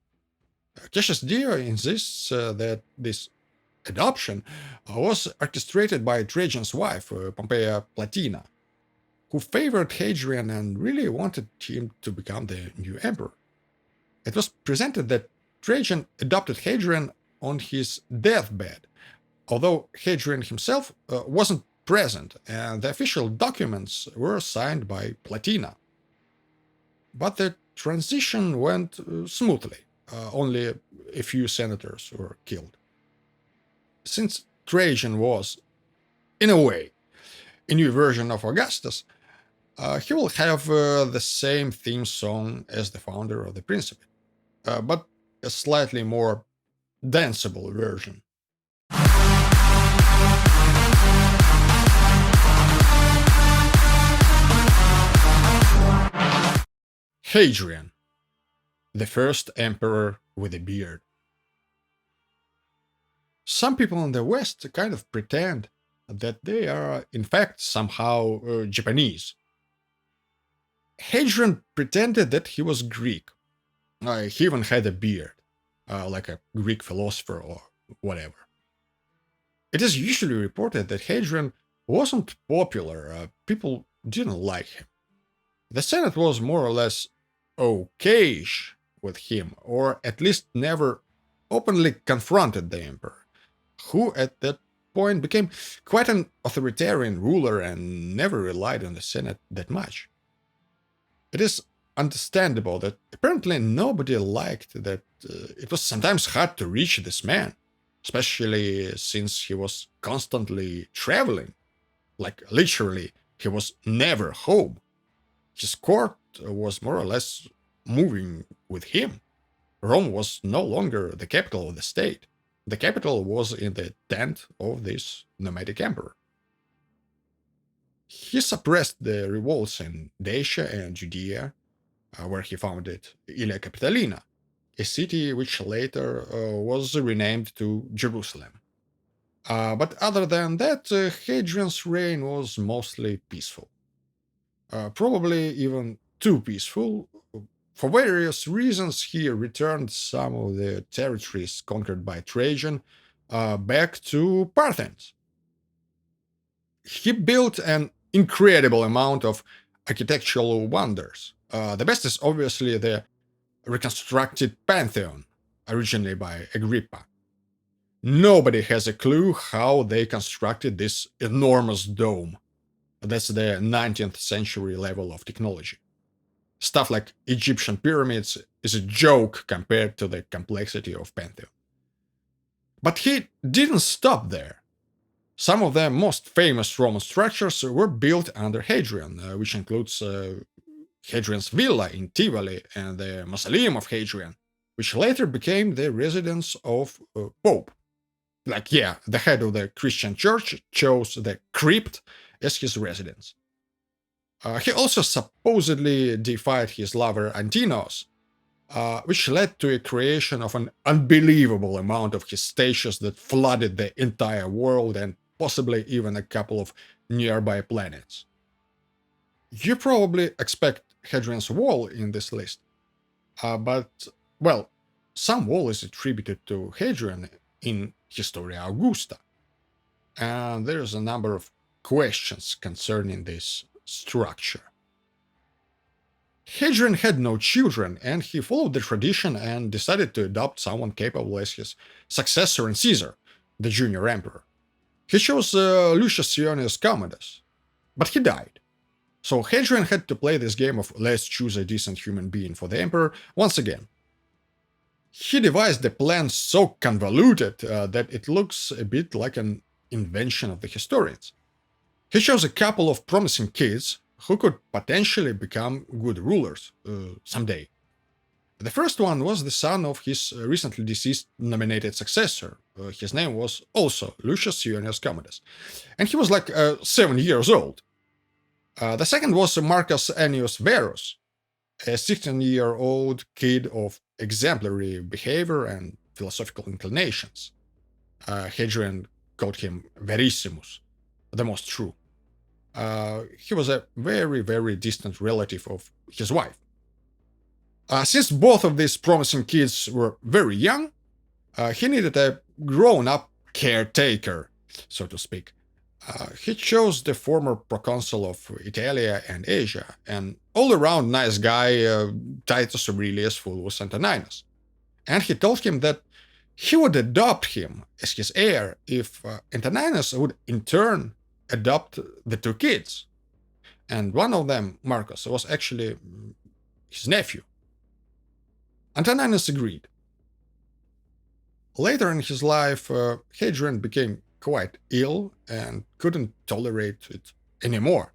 Cassius Dio insists that this adoption was orchestrated by Trajan's wife, Pompeia Platina, who favored Hadrian and really wanted him to become the new emperor. It was presented that Trajan adopted Hadrian on his deathbed, although Hadrian himself wasn't present, and the official documents were signed by Platina. But the transition went smoothly. Only a few senators were killed. Since Trajan was, in a way, a new version of Augustus, he will have the same theme song as the founder of the Principate, but a slightly more danceable version. Hadrian, the first emperor with a beard. Some people in the West kind of pretend that they are, in fact, somehow Japanese. Hadrian pretended that he was Greek. He even had a beard, like a Greek philosopher or whatever. It is usually reported that Hadrian wasn't popular. People didn't like him. The Senate was more or less okayish with him, or at least never openly confronted the emperor, who at that point became quite an authoritarian ruler and never relied on the Senate that much. It is understandable that apparently nobody liked that it was sometimes hard to reach this man, especially since he was constantly traveling. Like, literally, he was never home. His court was more or less moving with him. Rome was no longer the capital of the state. The capital was in the tent of this nomadic emperor. He suppressed the revolts in Dacia and Judea, where he founded Ilia Capitolina, a city which later was renamed to Jerusalem. But other than that, Hadrian's reign was mostly peaceful. Probably even too peaceful. For various reasons, he returned some of the territories conquered by Trajan back to Parthians. He built an incredible amount of architectural wonders. The best is obviously the reconstructed Pantheon, originally by Agrippa. Nobody has a clue how they constructed this enormous dome. That's the 19th century level of technology. Stuff like Egyptian pyramids is a joke compared to the complexity of Pantheon. But he didn't stop there. Some of the most famous Roman structures were built under Hadrian, which includes Hadrian's villa in Tivoli and the Mausoleum of Hadrian, which later became the residence of Pope. Like, yeah, the head of the Christian church chose the crypt as his residence. He also supposedly deified his lover Antinos, which led to a creation of an unbelievable amount of his statues that flooded the entire world and possibly even a couple of nearby planets. You probably expect Hadrian's Wall in this list, but, well, some wall is attributed to Hadrian in Historia Augusta, and there's a number of questions concerning this structure. Hadrian had no children, and he followed the tradition and decided to adopt someone capable as his successor in Caesar, the junior emperor. He chose Lucius Commodus, but he died. So Hadrian had to play this game of let's choose a decent human being for the emperor once again. He devised a plan so convoluted that it looks a bit like an invention of the historians. He chose a couple of promising kids who could potentially become good rulers someday. The first one was the son of his recently deceased nominated successor. His name was also Lucius Commodus, and he was like 7 years old. The second was Marcus Annius Verus, a 16-year-old kid of exemplary behavior and philosophical inclinations. Hadrian called him Verissimus, the most true. He was a very, very distant relative of his wife. Since both of these promising kids were very young, he needed a grown-up caretaker, so to speak. He chose the former proconsul of Italia and Asia, an all-around nice guy, Titus Aurelius Fulvus Antoninus. And he told him that he would adopt him as his heir if Antoninus would in turn adopt the two kids. And one of them, Marcus, was actually his nephew. Antoninus agreed. Later in his life, Hadrian became quite ill and couldn't tolerate it anymore.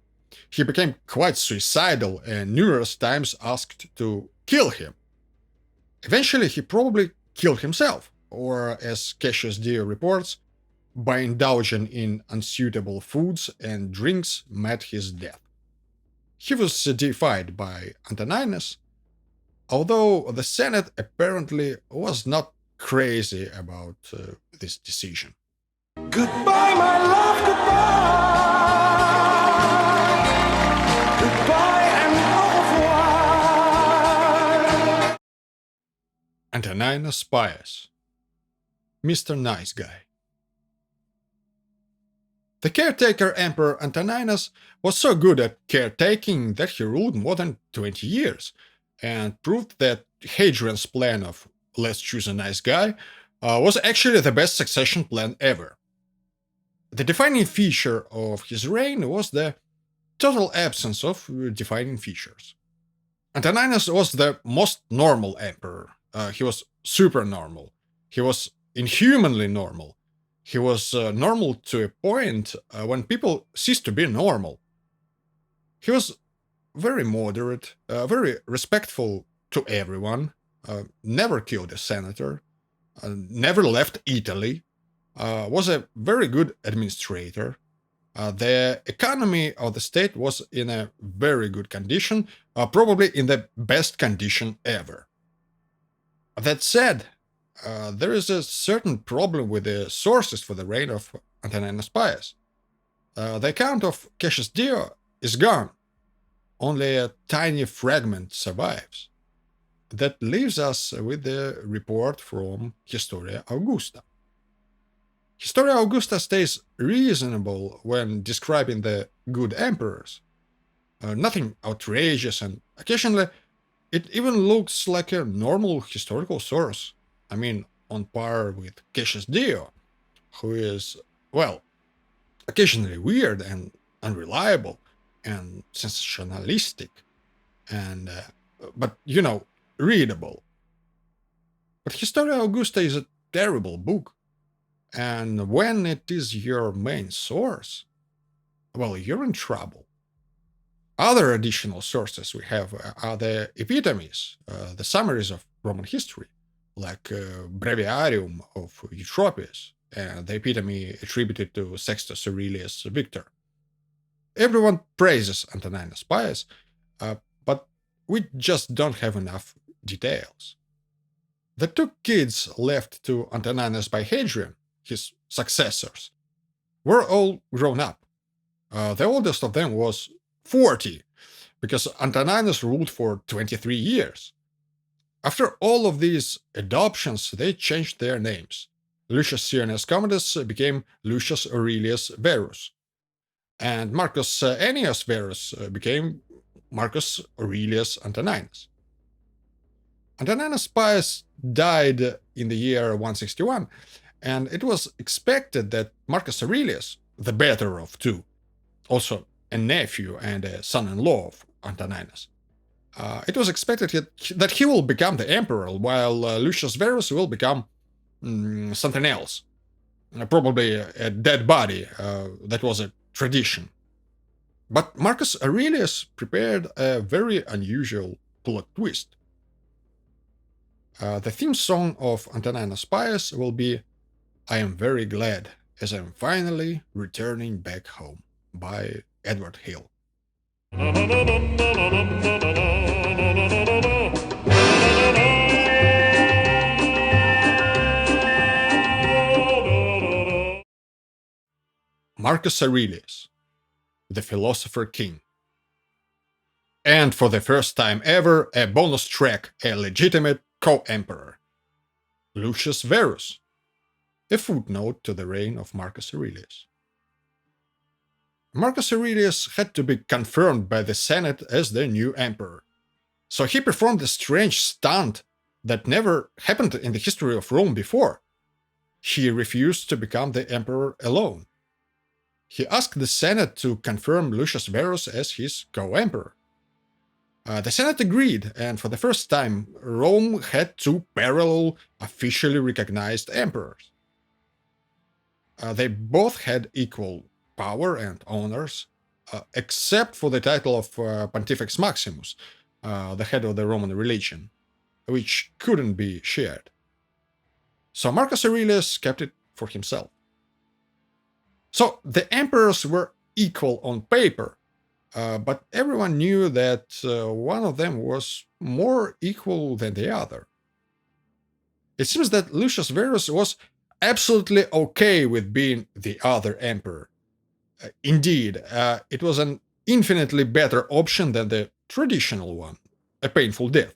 He became quite suicidal and numerous times asked to kill him. Eventually, he probably killed himself, or as Cassius Dio reports, by indulging in unsuitable foods and drinks met his death. He was deified by Antoninus, although the Senate apparently was not crazy about this decision. Goodbye, my love, goodbye. Goodbye and au revoir. Antoninus Pius, Mr. Nice Guy. The caretaker Emperor Antoninus was so good at caretaking that he ruled more than 20 years, and proved that Hadrian's plan of let's choose a nice guy was actually the best succession plan ever. The defining feature of his reign was the total absence of defining features. Antoninus was the most normal emperor. He was super normal. He was inhumanly normal. He was normal to a point when people ceased to be normal. He was very moderate, very respectful to everyone, never killed a senator, never left Italy, was a very good administrator. The economy of the state was in a very good condition, probably in the best condition ever. That said, there is a certain problem with the sources for the reign of Antoninus Pius. The account of Cassius Dio is gone. Only a tiny fragment survives. That leaves us with the report from Historia Augusta. Historia Augusta stays reasonable when describing the good emperors. Nothing outrageous, and occasionally it even looks like a normal historical source. I mean, on par with Cassius Dio, who is, well, occasionally weird and unreliable and sensationalistic, and but you know, readable. But Historia Augusta is a terrible book, and when it is your main source, well, you're in trouble. Other additional sources we have are the epitomes, the summaries of Roman history, like Breviarium of Eutropius, and the epitome attributed to Sextus Aurelius Victor. Everyone praises Antoninus Pius, but we just don't have enough details. The two kids left to Antoninus by Hadrian, his successors, were all grown up. The oldest of them was 40, because Antoninus ruled for 23 years. After all of these adoptions, they changed their names. Lucius Senius Commodus became Lucius Aurelius Verus, and Marcus Annius Verus became Marcus Aurelius Antoninus. Antoninus Pius died in the year 161, and it was expected that Marcus Aurelius, the better of two, also a nephew and a son-in-law of Antoninus, it was expected that he will become the emperor, while Lucius Verus will become something else, probably a dead body. That was a tradition. But Marcus Aurelius prepared a very unusual plot twist. The theme song of Antoninus Pius will be "I Am Very Glad as I'm Finally Returning Back Home" by Edward Hill. Marcus Aurelius, the Philosopher King. And for the first time ever, a bonus track, a legitimate co-emperor. Lucius Verus, a footnote to the reign of Marcus Aurelius. Marcus Aurelius had to be confirmed by the Senate as the new emperor, so he performed a strange stunt that never happened in the history of Rome before. He refused to become the emperor alone. He asked the Senate to confirm Lucius Verus as his co-emperor. The Senate agreed, and for the first time, Rome had two parallel, officially recognized emperors. They both had equal power and honors, except for the title of Pontifex Maximus, the head of the Roman religion, which couldn't be shared. So Marcus Aurelius kept it for himself. So the emperors were equal on paper, but everyone knew that one of them was more equal than the other. It seems that Lucius Verus was absolutely okay with being the other emperor. Indeed, it was an infinitely better option than the traditional one, a painful death.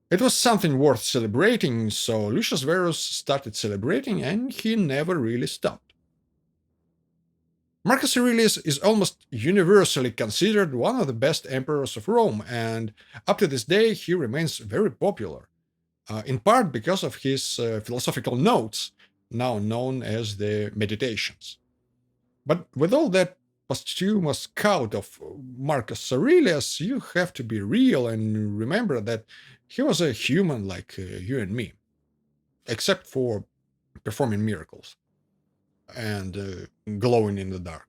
It was something worth celebrating, so Lucius Verus started celebrating and he never really stopped. Marcus Aurelius is almost universally considered one of the best emperors of Rome, and up to this day he remains very popular, in part because of his philosophical notes, now known as the Meditations. But with all that posthumous cult of Marcus Aurelius, you have to be real and remember that he was a human like you and me, except for performing miracles and glowing in the dark.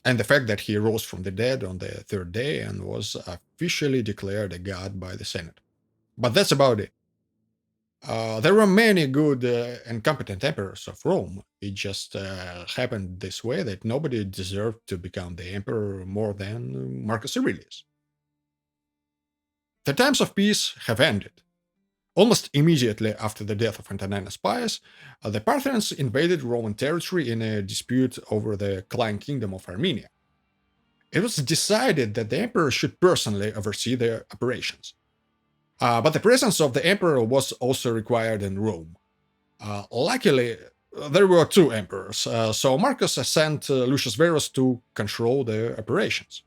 And the fact that he rose from the dead on the third day and was officially declared a god by the Senate. But that's about it. There were many good and competent emperors of Rome. It just happened this way that nobody deserved to become the emperor more than Marcus Aurelius. The times of peace have ended. Almost immediately after the death of Antoninus Pius, the Parthians invaded Roman territory in a dispute over the Client Kingdom of Armenia. It was decided that the emperor should personally oversee their operations. But the presence of the emperor was also required in Rome. Luckily, there were two emperors, so Marcus sent Lucius Verus to control the operations.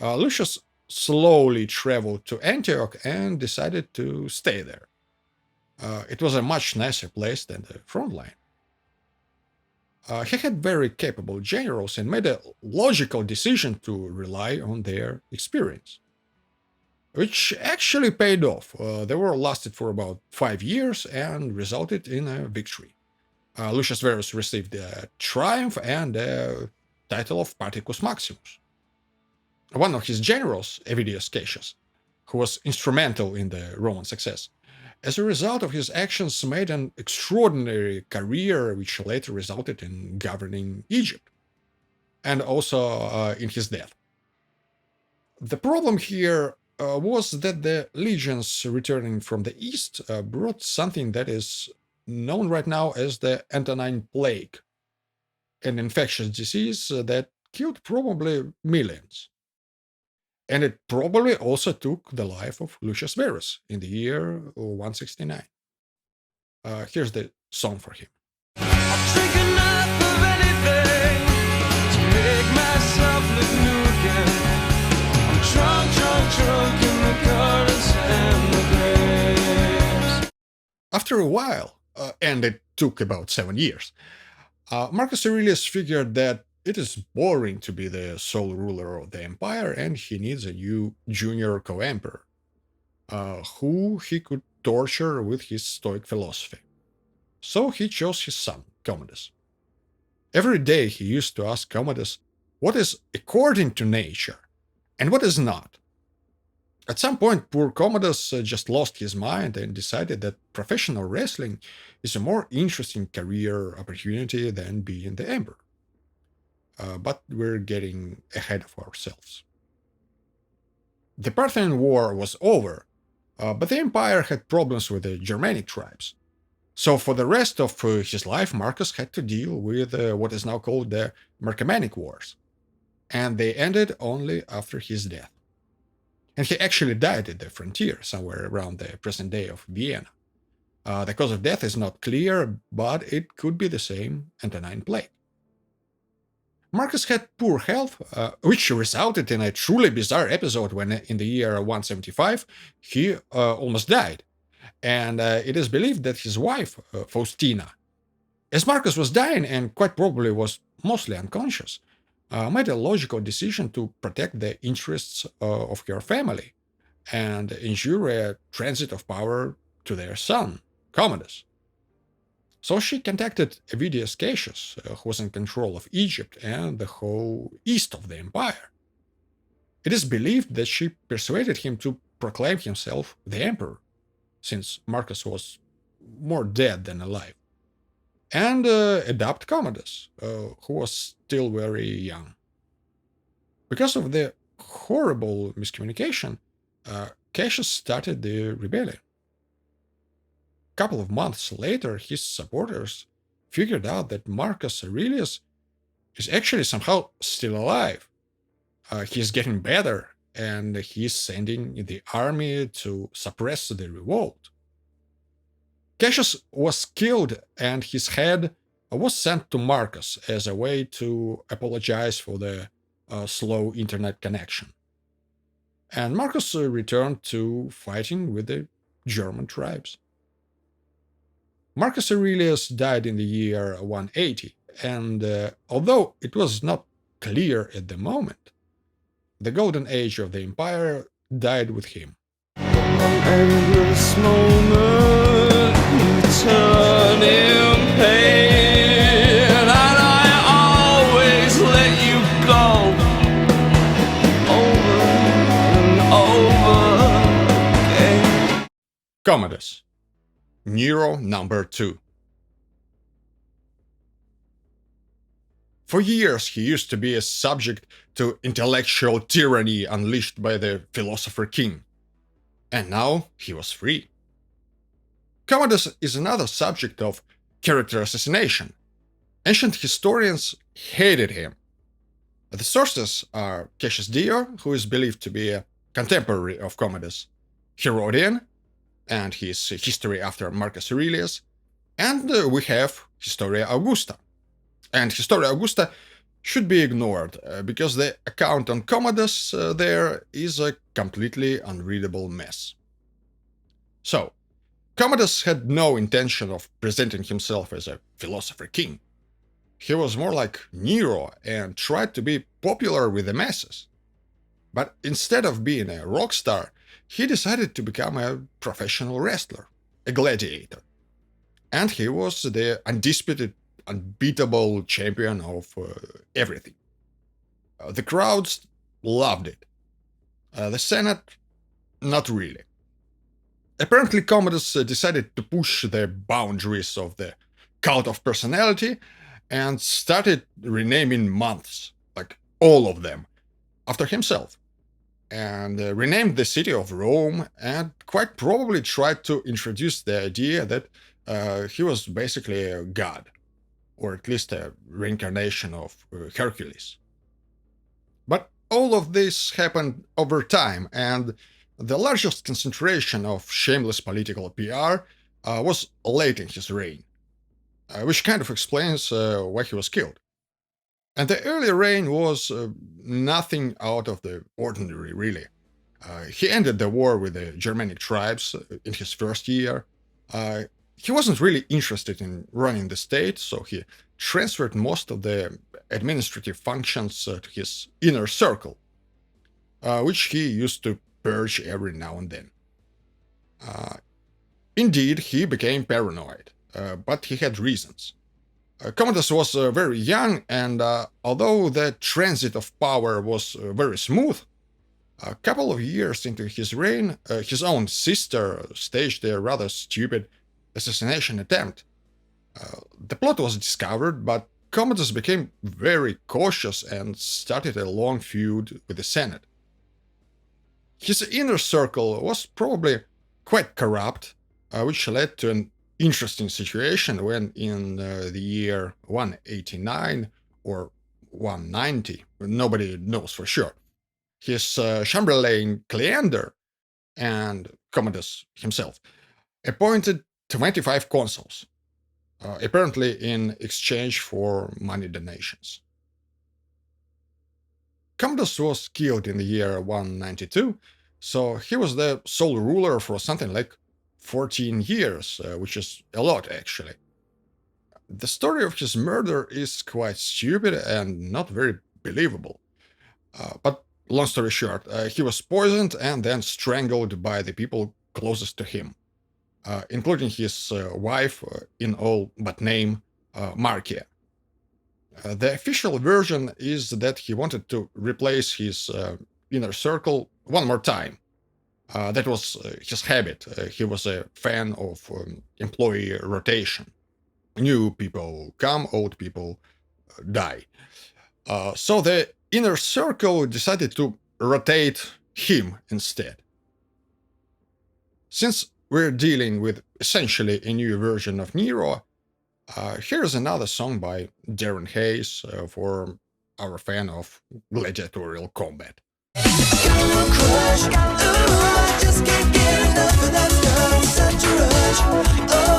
Lucius slowly traveled to Antioch and decided to stay there. It was a much nicer place than the front line. He had very capable generals and made a logical decision to rely on their experience, which actually paid off. The war lasted for about 5 years and resulted in a victory. Lucius Verus received a triumph and a title of Particus Maximus. One of his generals, Avidius Cassius, who was instrumental in the Roman success, as a result of his actions made an extraordinary career which later resulted in governing Egypt, and also in his death. The problem here was that the legions returning from the east brought something that is known right now as the Antonine Plague, an infectious disease that killed probably millions. And it probably also took the life of Lucius Verus in the year 169. Here's the song for him. I'll drink enough of anything to make myself look new again. I'm drunk in the gardens and the grapes. After a while, and it took about 7 years, Marcus Aurelius figured that it is boring to be the sole ruler of the empire, and he needs a new junior co-emperor, who he could torture with his Stoic philosophy. So he chose his son, Commodus. Every day he used to ask Commodus what is according to nature and what is not. At some point, poor Commodus just lost his mind and decided that professional wrestling is a more interesting career opportunity than being the emperor. But we're getting ahead of ourselves. The Parthian War was over, but the empire had problems with the Germanic tribes. So for the rest of his life, Marcus had to deal with what is now called the Marcomannic Wars, and they ended only after his death. And he actually died at the frontier, somewhere around the present day of Vienna. The cause of death is not clear, but it could be the same Antonine Plague. Marcus had poor health, which resulted in a truly bizarre episode when, in the year 175, he almost died. And it is believed that his wife, Faustina, as Marcus was dying and quite probably was mostly unconscious, made a logical decision to protect the interests of her family and ensure a transit of power to their son, Commodus. So she contacted Avidius Cassius, who was in control of Egypt and the whole east of the empire. It is believed that she persuaded him to proclaim himself the emperor, since Marcus was more dead than alive, and adopt Commodus, who was still very young. Because of the horrible miscommunication, Cassius started the rebellion. A couple of months later, his supporters figured out that Marcus Aurelius is actually somehow still alive. He's getting better, and he's sending the army to suppress the revolt. Cassius was killed, and his head was sent to Marcus as a way to apologize for the slow internet connection. And Marcus returned to fighting with the German tribes. Marcus Aurelius died in the year 180, and although it was not clear at the moment, the golden age of the empire died with him. Endless moment, eternal pain, and I always let you go over and over again. Commodus, Nero number 2. For years, he used to be a subject to intellectual tyranny unleashed by the philosopher king. And now he was free. Commodus is another subject of character assassination. Ancient historians hated him. The sources are Cassius Dio, who is believed to be a contemporary of Commodus, Herodian, and his history after Marcus Aurelius, and we have Historia Augusta. And Historia Augusta should be ignored, because the account on Commodus there is a completely unreadable mess. So, Commodus had no intention of presenting himself as a philosopher king. He was more like Nero and tried to be popular with the masses. But instead of being a rock star, he decided to become a professional wrestler, a gladiator. And he was the undisputed, unbeatable champion of everything. The crowds loved it. The Senate, not really. Apparently, Commodus decided to push the boundaries of the cult of personality and started renaming months, like all of them, after himself, and renamed the city of Rome, and quite probably tried to introduce the idea that he was basically a god, or at least a reincarnation of Hercules. But all of this happened over time, and the largest concentration of shameless political PR was late in his reign, which kind of explains why he was killed. And the early reign was nothing out of the ordinary, really. He ended the war with the Germanic tribes in his first year. He wasn't really interested in running the state, so he transferred most of the administrative functions to his inner circle, which he used to purge every now and then. Indeed, he became paranoid, but he had reasons. Commodus was very young, and although the transit of power was very smooth, a couple of years into his reign, his own sister staged a rather stupid assassination attempt. The plot was discovered, but Commodus became very cautious and started a long feud with the Senate. His inner circle was probably quite corrupt, which led to an interesting situation when in the year 189 or 190, nobody knows for sure, his Chamberlain Cleander and Commodus himself appointed 25 consuls, apparently in exchange for money donations. Commodus was killed in the year 192, so he was the sole ruler for something like 14 years, which is a lot, actually. The story of his murder is quite stupid and not very believable. But long story short, he was poisoned and then strangled by the people closest to him, including his wife, in all but name, Marcia. The official version is that he wanted to replace his inner circle one more time. That was his habit. He was a fan of employee rotation. New people come, old people die. So the inner circle decided to rotate him instead. Since we're dealing with essentially a new version of Nero, here's another song by Darren Hayes for our fan of gladiatorial combat. Crush, ooh, I just can't get enough of that stuff. Such a rush. Oh,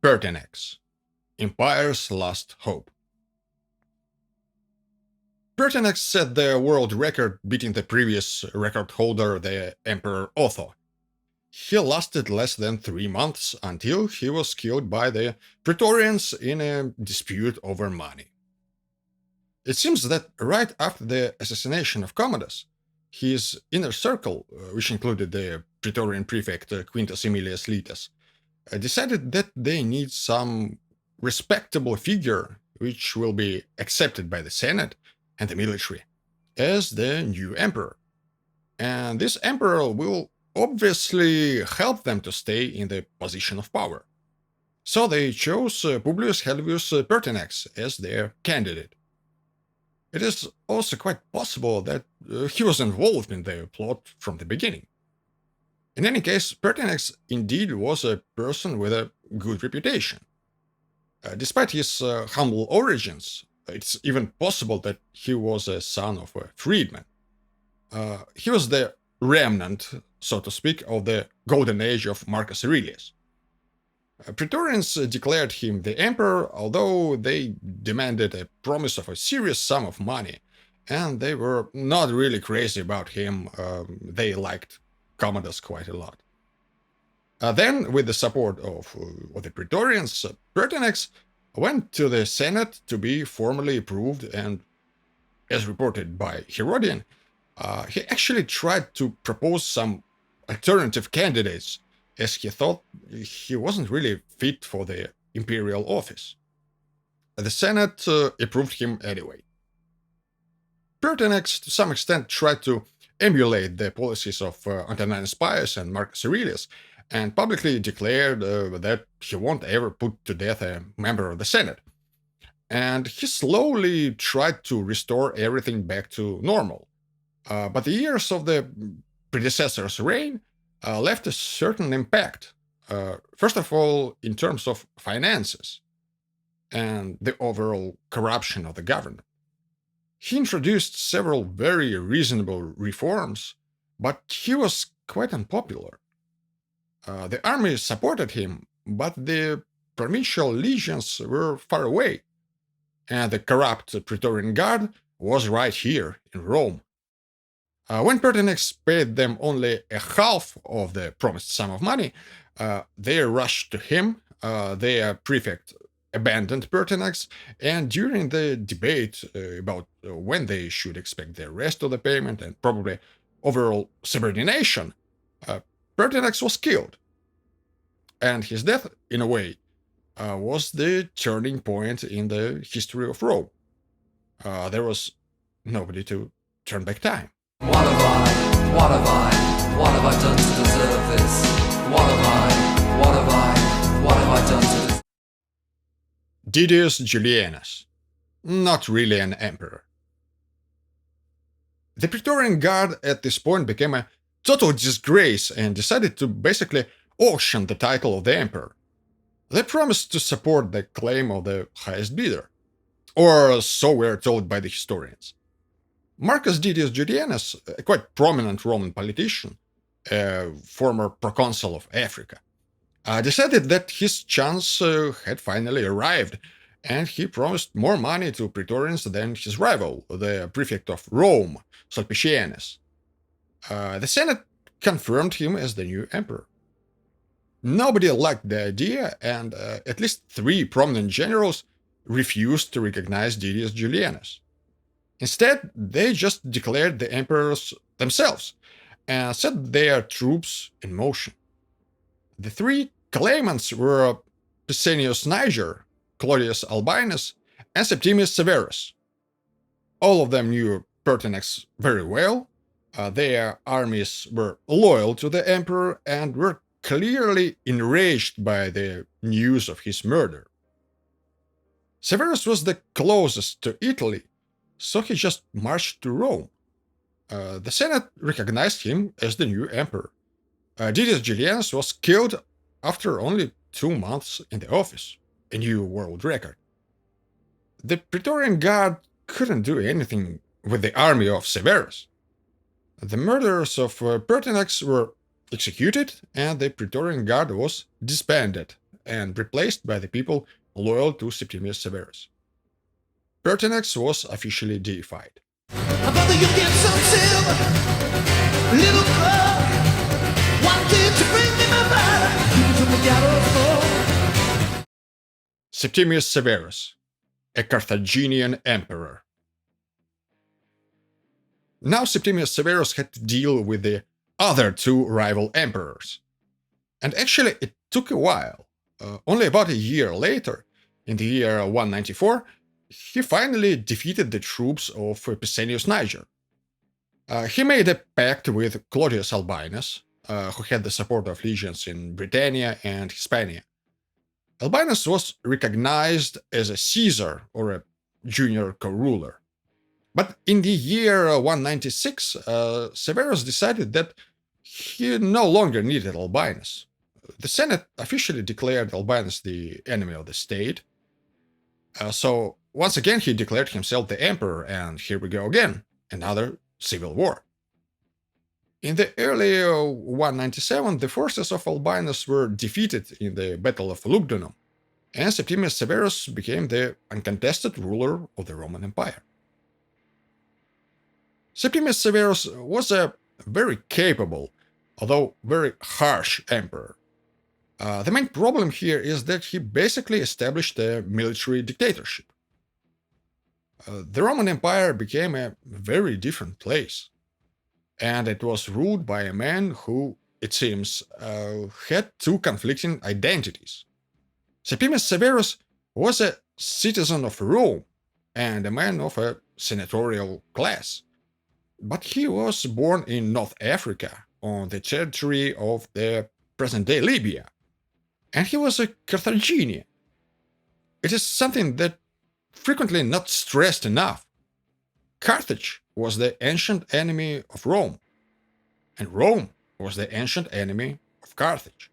Pertinax, Empire's Last Hope. Pertinax set the world record, beating the previous record holder, the Emperor Otho. He lasted less than 3 months until he was killed by the Praetorians in a dispute over money. It seems that right after the assassination of Commodus, his inner circle, which included the Praetorian prefect Quintus Aemilius Laetus, decided that they need some respectable figure which will be accepted by the Senate and the military as the new emperor. And this emperor will obviously help them to stay in the position of power. So they chose Publius Helvius Pertinax as their candidate. It is also quite possible that he was involved in the plot from the beginning. In any case, Pertinax indeed was a person with a good reputation. Despite his humble origins, it's even possible that he was a son of a freedman. He was the remnant, so to speak, of the golden age of Marcus Aurelius. Praetorians declared him the emperor, although they demanded a promise of a serious sum of money, and they were not really crazy about him. They liked Commodus quite a lot. Then, with the support of the Praetorians, Pertinax went to the Senate to be formally approved, and as reported by Herodian, he actually tried to propose some alternative candidates, as he thought he wasn't really fit for the imperial office. The Senate approved him anyway. Pertinax, to some extent, tried to emulate the policies of Antoninus Pius and Marcus Aurelius, and publicly declared that he won't ever put to death a member of the Senate. And he slowly tried to restore everything back to normal. But the years of the predecessor's reign left a certain impact. First of all, in terms of finances and the overall corruption of the government. He introduced several very reasonable reforms, but he was quite unpopular. The army supported him, but the provincial legions were far away, and the corrupt Praetorian Guard was right here in Rome. When Pertinax paid them only a half of the promised sum of money, they rushed to him. Their prefect abandoned Pertinax, and during the debate about when they should expect the rest of the payment and probably overall subordination, Pertinax was killed. And his death, in a way, was the turning point in the history of Rome. There was nobody to turn back time. What have I done to deserve this? What have I done to deserve? Didius Julianus, not really an emperor. The Praetorian Guard at this point became a total disgrace and decided to basically auction the title of the emperor. They promised to support the claim of the highest bidder, or so we're told by the historians. Marcus Didius Julianus, a quite prominent Roman politician, a former proconsul of Africa, decided that his chance had finally arrived, and he promised more money to Praetorians than his rival, the prefect of Rome, Sulpicianus. The Senate confirmed him as the new emperor. Nobody liked the idea, and at least 3 prominent generals refused to recognize Didius Julianus. Instead, they just declared the emperors themselves and set their troops in motion. The 3 claimants were Pescennius Niger, Claudius Albinus, and Septimius Severus. All of them knew Pertinax very well. Their armies were loyal to the emperor and were clearly enraged by the news of his murder. Severus was the closest to Italy, so he just marched to Rome. The Senate recognized him as the new emperor. Didius Julianus was killed after only 2 months in the office, a new world record. The Praetorian Guard couldn't do anything with the army of Severus. The murderers of Pertinax were executed, and the Praetorian Guard was disbanded and replaced by the people loyal to Septimius Severus. Pertinax was officially deified. Brother, you get some silver, little club. Wanted to bring me my brother. You took me out of the Septimius Severus, a Carthaginian emperor. Now Septimius Severus had to deal with the other two rival emperors. And actually it took a while. Only about a year later, in the year 194, he finally defeated the troops of Pescennius Niger. He made a pact with Claudius Albinus, who had the support of legions in Britannia and Hispania. Albinus was recognized as a Caesar or a junior co-ruler. But in the year 196, Severus decided that he no longer needed Albinus. The Senate officially declared Albinus the enemy of the state. So once again he declared himself the emperor, and here we go again, another civil war. In the early 197, the forces of Albinus were defeated in the Battle of Lugdunum, and Septimius Severus became the uncontested ruler of the Roman Empire. Septimius Severus was a very capable, although very harsh emperor. The main problem here is that he basically established a military dictatorship. The Roman Empire became a very different place, and it was ruled by a man who, it seems, had two conflicting identities. Septimius Severus was a citizen of Rome and a man of a senatorial class, but he was born in North Africa, on the territory of the present-day Libya, and he was a Carthaginian. It is something that frequently not stressed enough. Carthage was the ancient enemy of Rome, and Rome was the ancient enemy of Carthage.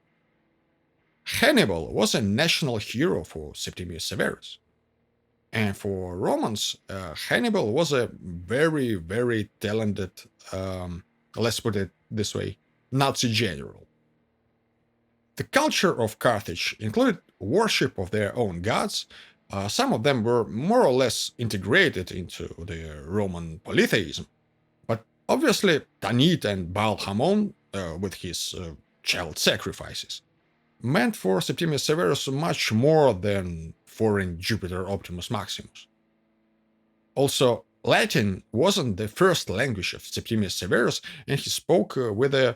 Hannibal was a national hero for Septimius Severus, and for Romans, Hannibal was a very, very talented, let's put it this way, Nazi general. The culture of Carthage included worship of their own gods. Some of them were more or less integrated into the Roman polytheism, but obviously Tanit and Baal Hamon, with his child sacrifices, meant for Septimius Severus much more than foreign Jupiter Optimus Maximus. Also, Latin wasn't the first language of Septimius Severus, and he spoke with a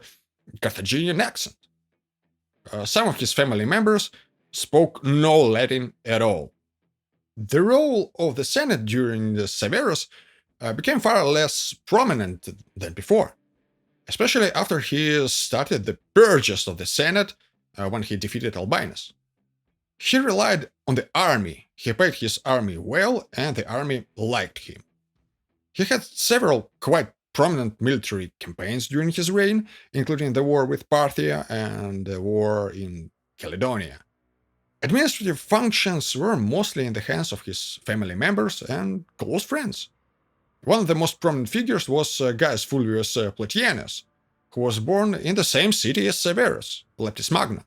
Carthaginian accent. Some of his family members spoke no Latin at all. The role of the Senate during the Severus became far less prominent than before, especially after he started the purges of the Senate when he defeated Albinus. He relied on the army, he paid his army well, and the army liked him. He had several quite prominent military campaigns during his reign, including the war with Parthia and the war in Caledonia. Administrative functions were mostly in the hands of his family members and close friends. One of the most prominent figures was Gaius Fulvius who was born in the same city as Severus, Leptis Magna,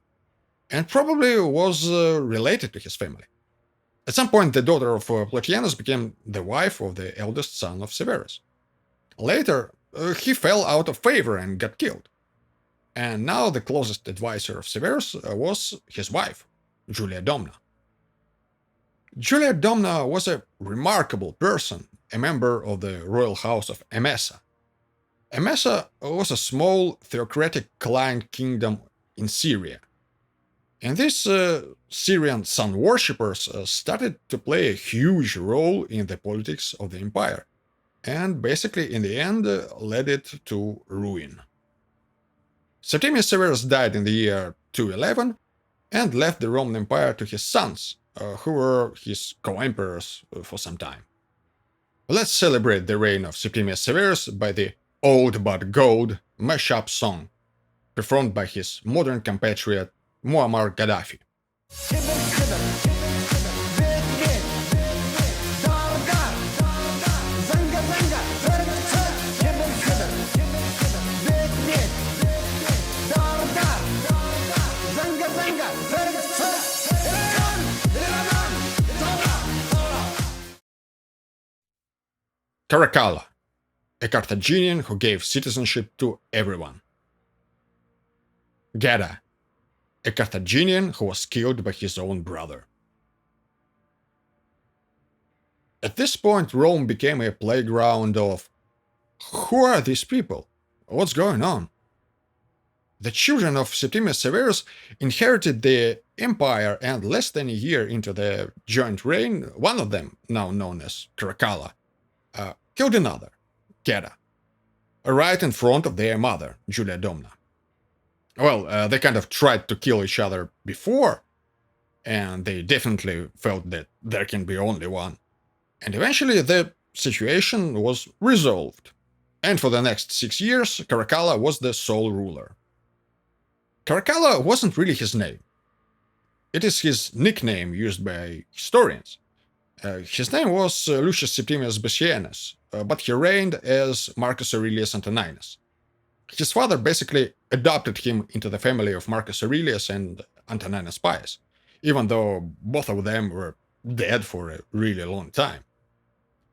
and probably was related to his family. At some point, the daughter of Plautianus became the wife of the eldest son of Severus. Later, he fell out of favor and got killed. And now the closest advisor of Severus was his wife, Julia Domna. Julia Domna was a remarkable person, a member of the royal house of Emesa. Emesa was a small theocratic client kingdom in Syria. And these Syrian sun worshippers started to play a huge role in the politics of the empire, and basically in the end led it to ruin. Septimius Severus died in the year 211 and left the Roman Empire to his sons, who were his co-emperors for some time. Let's celebrate the reign of Septimius Severus by the Old But Gold mashup song, performed by his modern compatriot Muammar Gaddafi. Caracalla, a Carthaginian who gave citizenship to everyone. Geta, a Carthaginian who was killed by his own brother. At this point, Rome became a playground of who are these people? What's going on? The children of Septimius Severus inherited the empire, and less than a year into the joint reign, one of them, now known as Caracalla, killed another, Geta, right in front of their mother, Julia Domna. Well, they kind of tried to kill each other before, and they definitely felt that there can be only one. And eventually the situation was resolved, and for the next 6 years, Caracalla was the sole ruler. Caracalla wasn't really his name. It is his nickname used by historians. His name was Lucius Septimius Bassianus, but he reigned as Marcus Aurelius Antoninus. His father basically adopted him into the family of Marcus Aurelius and Antoninus Pius, even though both of them were dead for a really long time.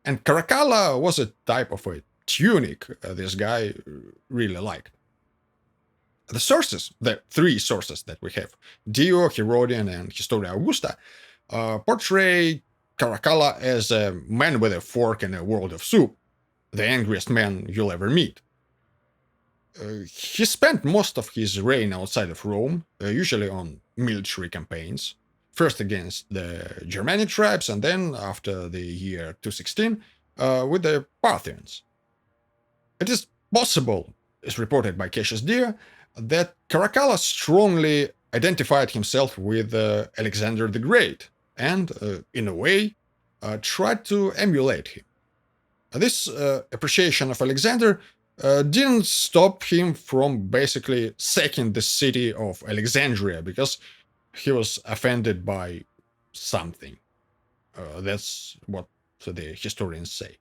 And Caracalla was a type of a tunic this guy really liked. The sources, the three sources that we have, Dio, Herodian, and Historia Augusta, portray Caracalla as a man with a fork and a world of soup, the angriest man you'll ever meet. He spent most of his reign outside of Rome, usually on military campaigns, first against the Germanic tribes, and then, after the year 216, with the Parthians. It is possible, as reported by Cassius Dio, that Caracalla strongly identified himself with Alexander the Great, and, in a way, tried to emulate him. This appreciation of Alexander didn't stop him from basically sacking the city of Alexandria, because he was offended by something. That's what the historians say.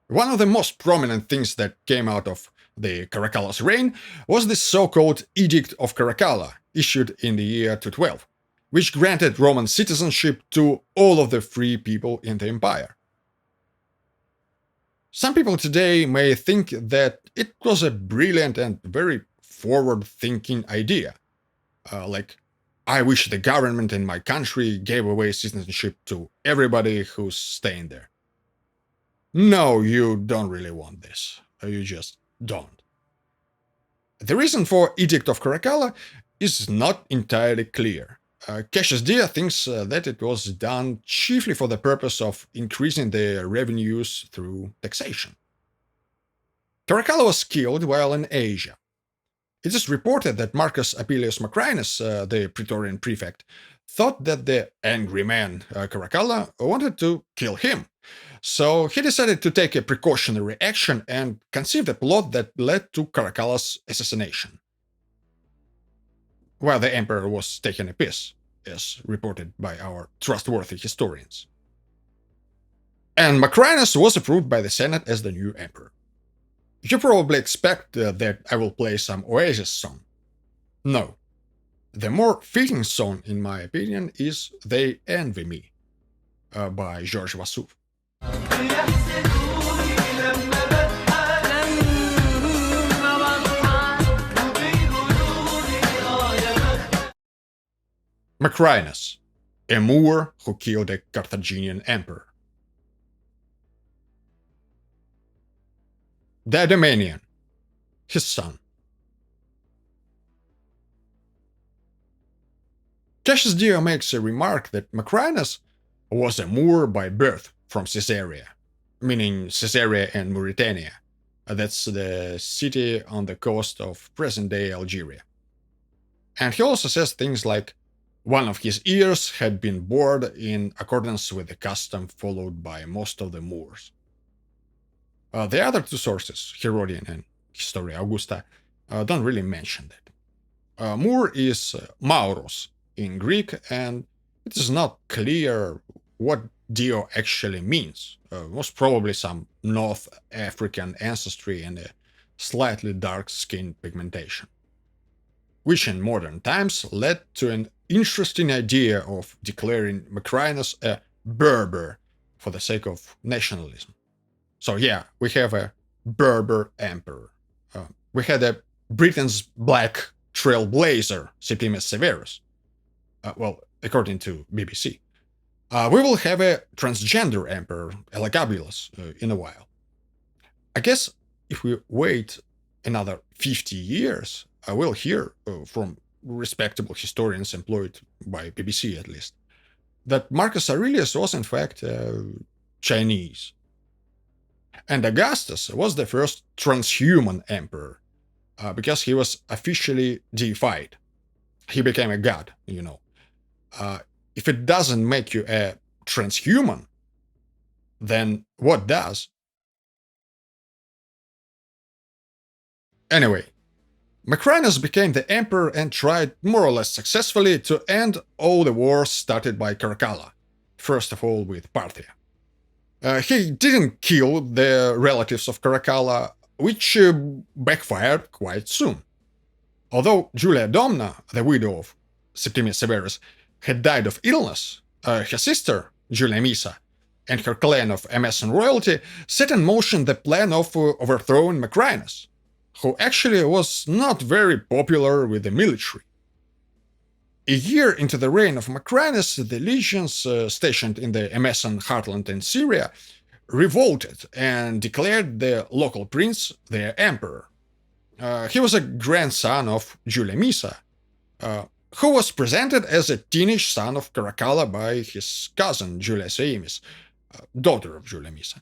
One of the most prominent things that came out of the Caracalla's reign was the so-called Edict of Caracalla, issued in the year 212, which granted Roman citizenship to all of the free people in the empire. Some people today may think that it was a brilliant and very forward-thinking idea. Like, I wish the government in my country gave away citizenship to everybody who's staying there. No, you don't really want this. You just don't. The reason for Edict of Caracalla is not entirely clear. Cassius Dio thinks that it was done chiefly for the purpose of increasing the revenues through taxation. Caracalla was killed while in Asia. It is reported that Marcus Appius Macrinus, the Praetorian prefect, thought that the angry man Caracalla wanted to kill him, so he decided to take a precautionary action and conceived a plot that led to Caracalla's assassination, while the emperor was taking a piss, as reported by our trustworthy historians. And Macrinus was approved by the Senate as the new emperor. You probably expect that I will play some Oasis song. No. The more fitting song, in my opinion, is They Envy Me, by George Vassouf. Macrinus, a Moor who killed a Carthaginian emperor. Diadumenian, his son. Cassius Dio makes a remark that Macrinus was a Moor by birth from Caesarea, meaning Caesarea and Mauritania. That's the city on the coast of present-day Algeria. And he also says things like, One of his ears had been bored in accordance with the custom followed by most of the Moors. The other two sources, Herodian and Historia Augusta, don't really mention that. Moor is Mauros in Greek, and it is not clear what Dio actually means. Most probably some North African ancestry and a slightly dark skin pigmentation, which in modern times led to an interesting idea of declaring Macrinus a Berber for the sake of nationalism. So yeah, we have a Berber emperor. We had a Britain's black trailblazer, Septimius Severus. Well, according to BBC. We will have a transgender emperor, Elagabalus, in a while. I guess if we wait another 50 years, I will hear from respectable historians employed by BBC at least, that Marcus Aurelius was in fact Chinese. And Augustus was the first transhuman emperor, because he was officially deified. He became a god, you know. If it doesn't make you a transhuman, then what does? Anyway, Macrinus became the emperor and tried more or less successfully to end all the wars started by Caracalla, first of all with Parthia. He didn't kill the relatives of Caracalla, which backfired quite soon. Although Julia Domna, the widow of Septimius Severus, had died of illness, her sister, Julia Misa, and her clan of MS and royalty set in motion the plan of overthrowing Macrinus, who actually was not very popular with the military. A year into the reign of Macrinus, the legions stationed in the Emessan heartland in Syria revolted and declared the local prince their emperor. He was a grandson of Julia Misa, who was presented as a teenage son of Caracalla by his cousin Julia Seimis, daughter of Julia Misa.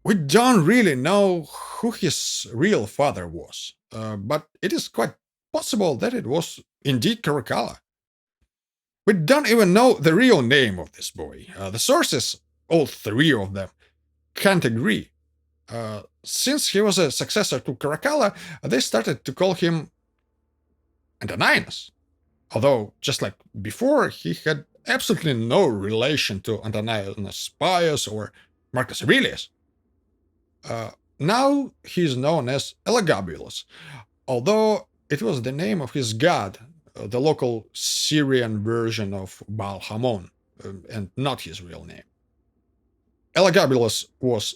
We don't really know who his real father was, but it is quite possible that it was indeed Caracalla. We don't even know the real name of this boy. The sources, all three of them, can't agree. Since he was a successor to Caracalla, they started to call him Antoninus, although, just like before, he had absolutely no relation to Antoninus Pius or Marcus Aurelius. Now he is known as Elagabalus, although it was the name of his god, the local Syrian version of Baal Hamon, and not his real name. Elagabalus was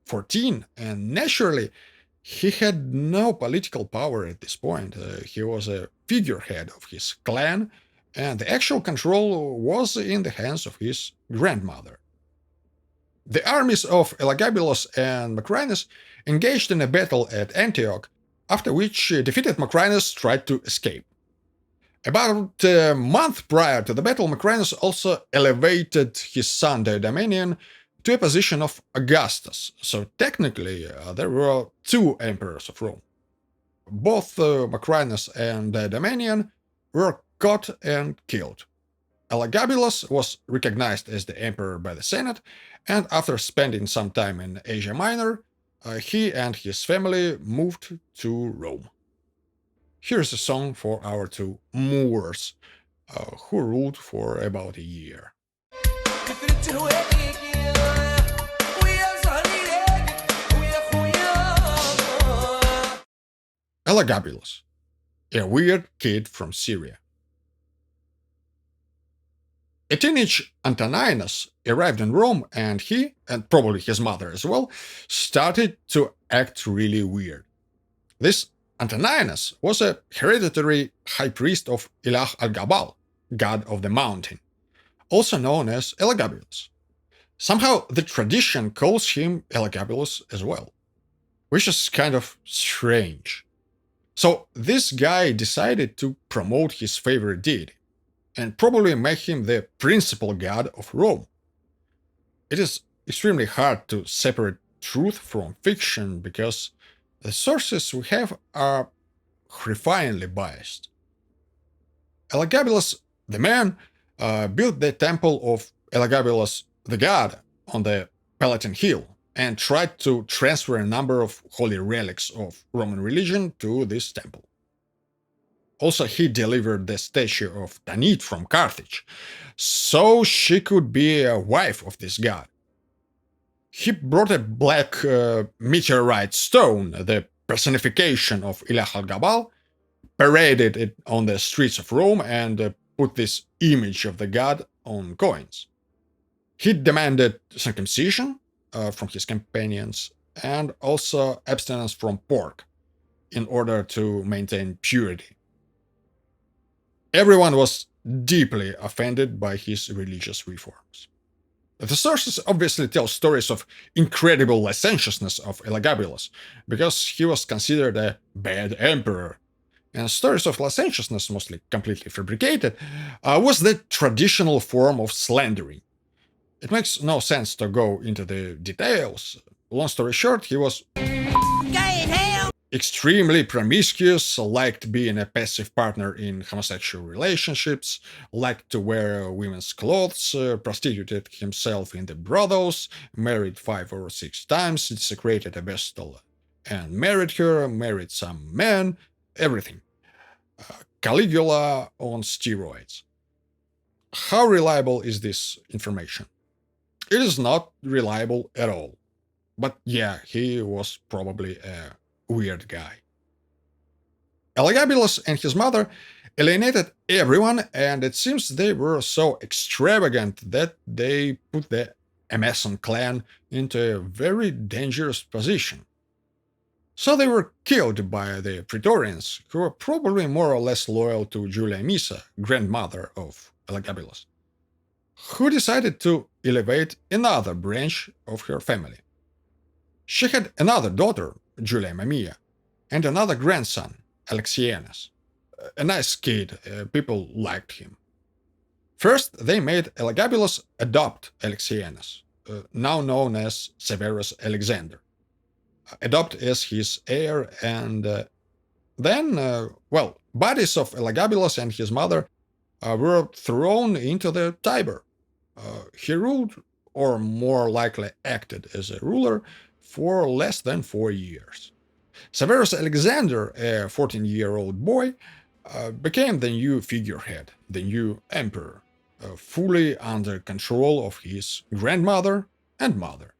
14, and naturally, he had no political power at this point. He was a figurehead of his clan, and the actual control was in the hands of his grandmother. The armies of Elagabalus and Macrinus engaged in a battle at Antioch, after which defeated Macrinus tried to escape. About a month prior to the battle, Macrinus also elevated his son Diadumenian to a position of Augustus, so technically there were two emperors of Rome. Both Macrinus and Diadumenian were caught and killed. Elagabalus was recognized as the emperor by the Senate, and after spending some time in Asia Minor, he and his family moved to Rome. Here's a song for our two Moors, who ruled for about a year. Elagabalus, a weird kid from Syria. A teenage Antoninus arrived in Rome, and he, and probably his mother as well, started to act really weird. This Antoninus was a hereditary high priest of Ilah al-Gabal, god of the mountain, also known as Elagabalus. Somehow the tradition calls him Elagabalus as well, which is kind of strange. So this guy decided to promote his favorite deity, and probably make him the principal god of Rome. It is extremely hard to separate truth from fiction because the sources we have are horrifyingly biased. Elagabalus The man built the temple of Elagabalus the god on the Palatine Hill and tried to transfer a number of holy relics of Roman religion to this temple. Also, he delivered the statue of Tanit from Carthage, so she could be a wife of this god. He brought a black meteorite stone, the personification of Elagabalus, paraded it on the streets of Rome, and put this image of the god on coins. He demanded circumcision from his companions and also abstinence from pork in order to maintain purity. Everyone was deeply offended by his religious reforms. The sources obviously tell stories of incredible licentiousness of Elagabalus, because he was considered a bad emperor. And stories of licentiousness, mostly completely fabricated, was the traditional form of slandering. It makes no sense to go into the details. Long story short, he was extremely promiscuous, liked being a passive partner in homosexual relationships, liked to wear women's clothes, prostituted himself in the brothels, married 5 or 6 times, desecrated a vestal and married her, married some men, everything. Caligula on steroids. How reliable is this information? It is not reliable at all. But yeah, he was probably a weird guy. Elagabalus and his mother alienated everyone, and it seems they were so extravagant that they put the Amason clan into a very dangerous position. So they were killed by the Praetorians, who were probably more or less loyal to Julia Missa, grandmother of Elagabalus, who decided to elevate another branch of her family. She had another daughter, Julia Mamaea, and another grandson, Alexianus. A nice kid, people liked him. First, they made Elagabalus adopt Alexianus, now known as Severus Alexander. Adopt as his heir, and then, bodies of Elagabalus and his mother were thrown into the Tiber. He ruled, or more likely acted as a ruler, for less than 4 years. Severus Alexander, a 14-year-old boy, became the new figurehead, the new emperor, fully under control of his grandmother and mother.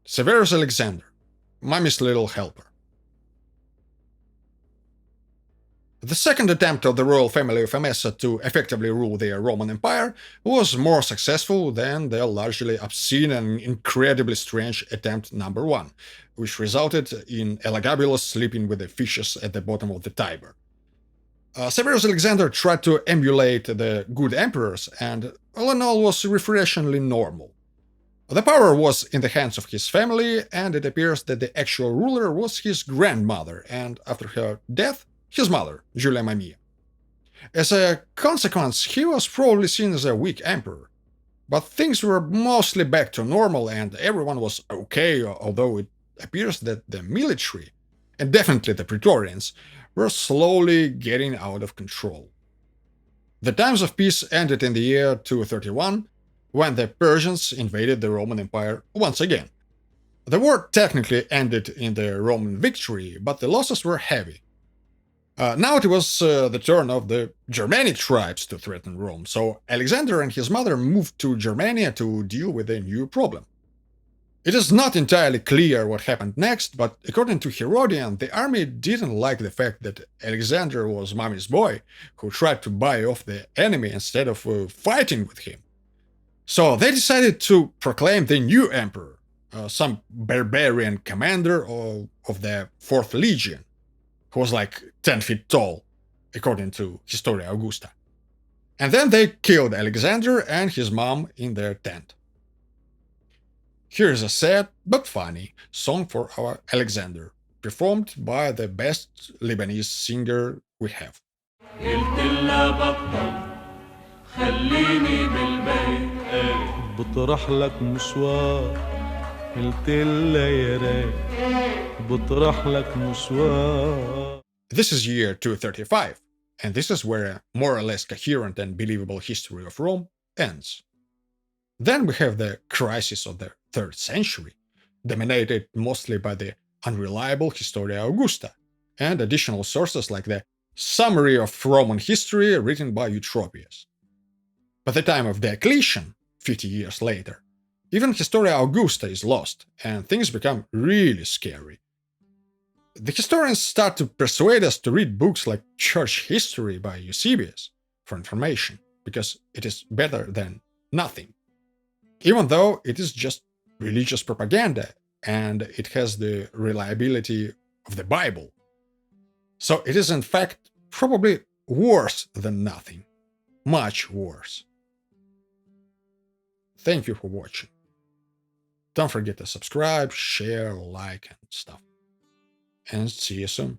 Severus Alexander, Mommy's little helper. The second attempt of the royal family of Emesa to effectively rule the Roman Empire was more successful than their largely obscene and incredibly strange attempt number 1, which resulted in Elagabalus sleeping with the fishes at the bottom of the Tiber. Severus Alexander tried to emulate the good emperors, and all in all was refreshingly normal. The power was in the hands of his family, and it appears that the actual ruler was his grandmother, and after her death, his mother, Julia Mamaea. As a consequence, he was probably seen as a weak emperor. But things were mostly back to normal, and everyone was okay, although it appears that the military, and definitely the Praetorians, were slowly getting out of control. The times of peace ended in the year 231, when the Persians invaded the Roman Empire once again. The war technically ended in the Roman victory, but the losses were heavy. Now it was the turn of the Germanic tribes to threaten Rome, so Alexander and his mother moved to Germania to deal with a new problem. It is not entirely clear what happened next, but according to Herodian, the army didn't like the fact that Alexander was Mommy's boy, who tried to buy off the enemy instead of fighting with him. So they decided to proclaim the new emperor, some barbarian commander of the 4th Legion, who was like 10 feet tall, according to Historia Augusta. And then they killed Alexander and his mom in their tent. Here's a sad but funny song for our Alexander, performed by the best Lebanese singer we have. خليني بالبيت بطرح لك مشوار قلت لها يا رايق بطرح لك مشوار. This is year 235, and this is where a more or less coherent and believable history of Rome ends. Then we have the crisis of the 3rd century, dominated mostly by the unreliable Historia Augusta, and additional sources like the Summary of Roman History written by Eutropius. By the time of Diocletian, 50 years later, even Historia Augusta is lost, and things become really scary. The historians start to persuade us to read books like Church History by Eusebius for information, because it is better than nothing. Even though it is just religious propaganda, and it has the reliability of the Bible. So it is in fact probably worse than nothing. Much worse. Thank you for watching. Don't forget to subscribe, share, like, and stuff. And see you soon.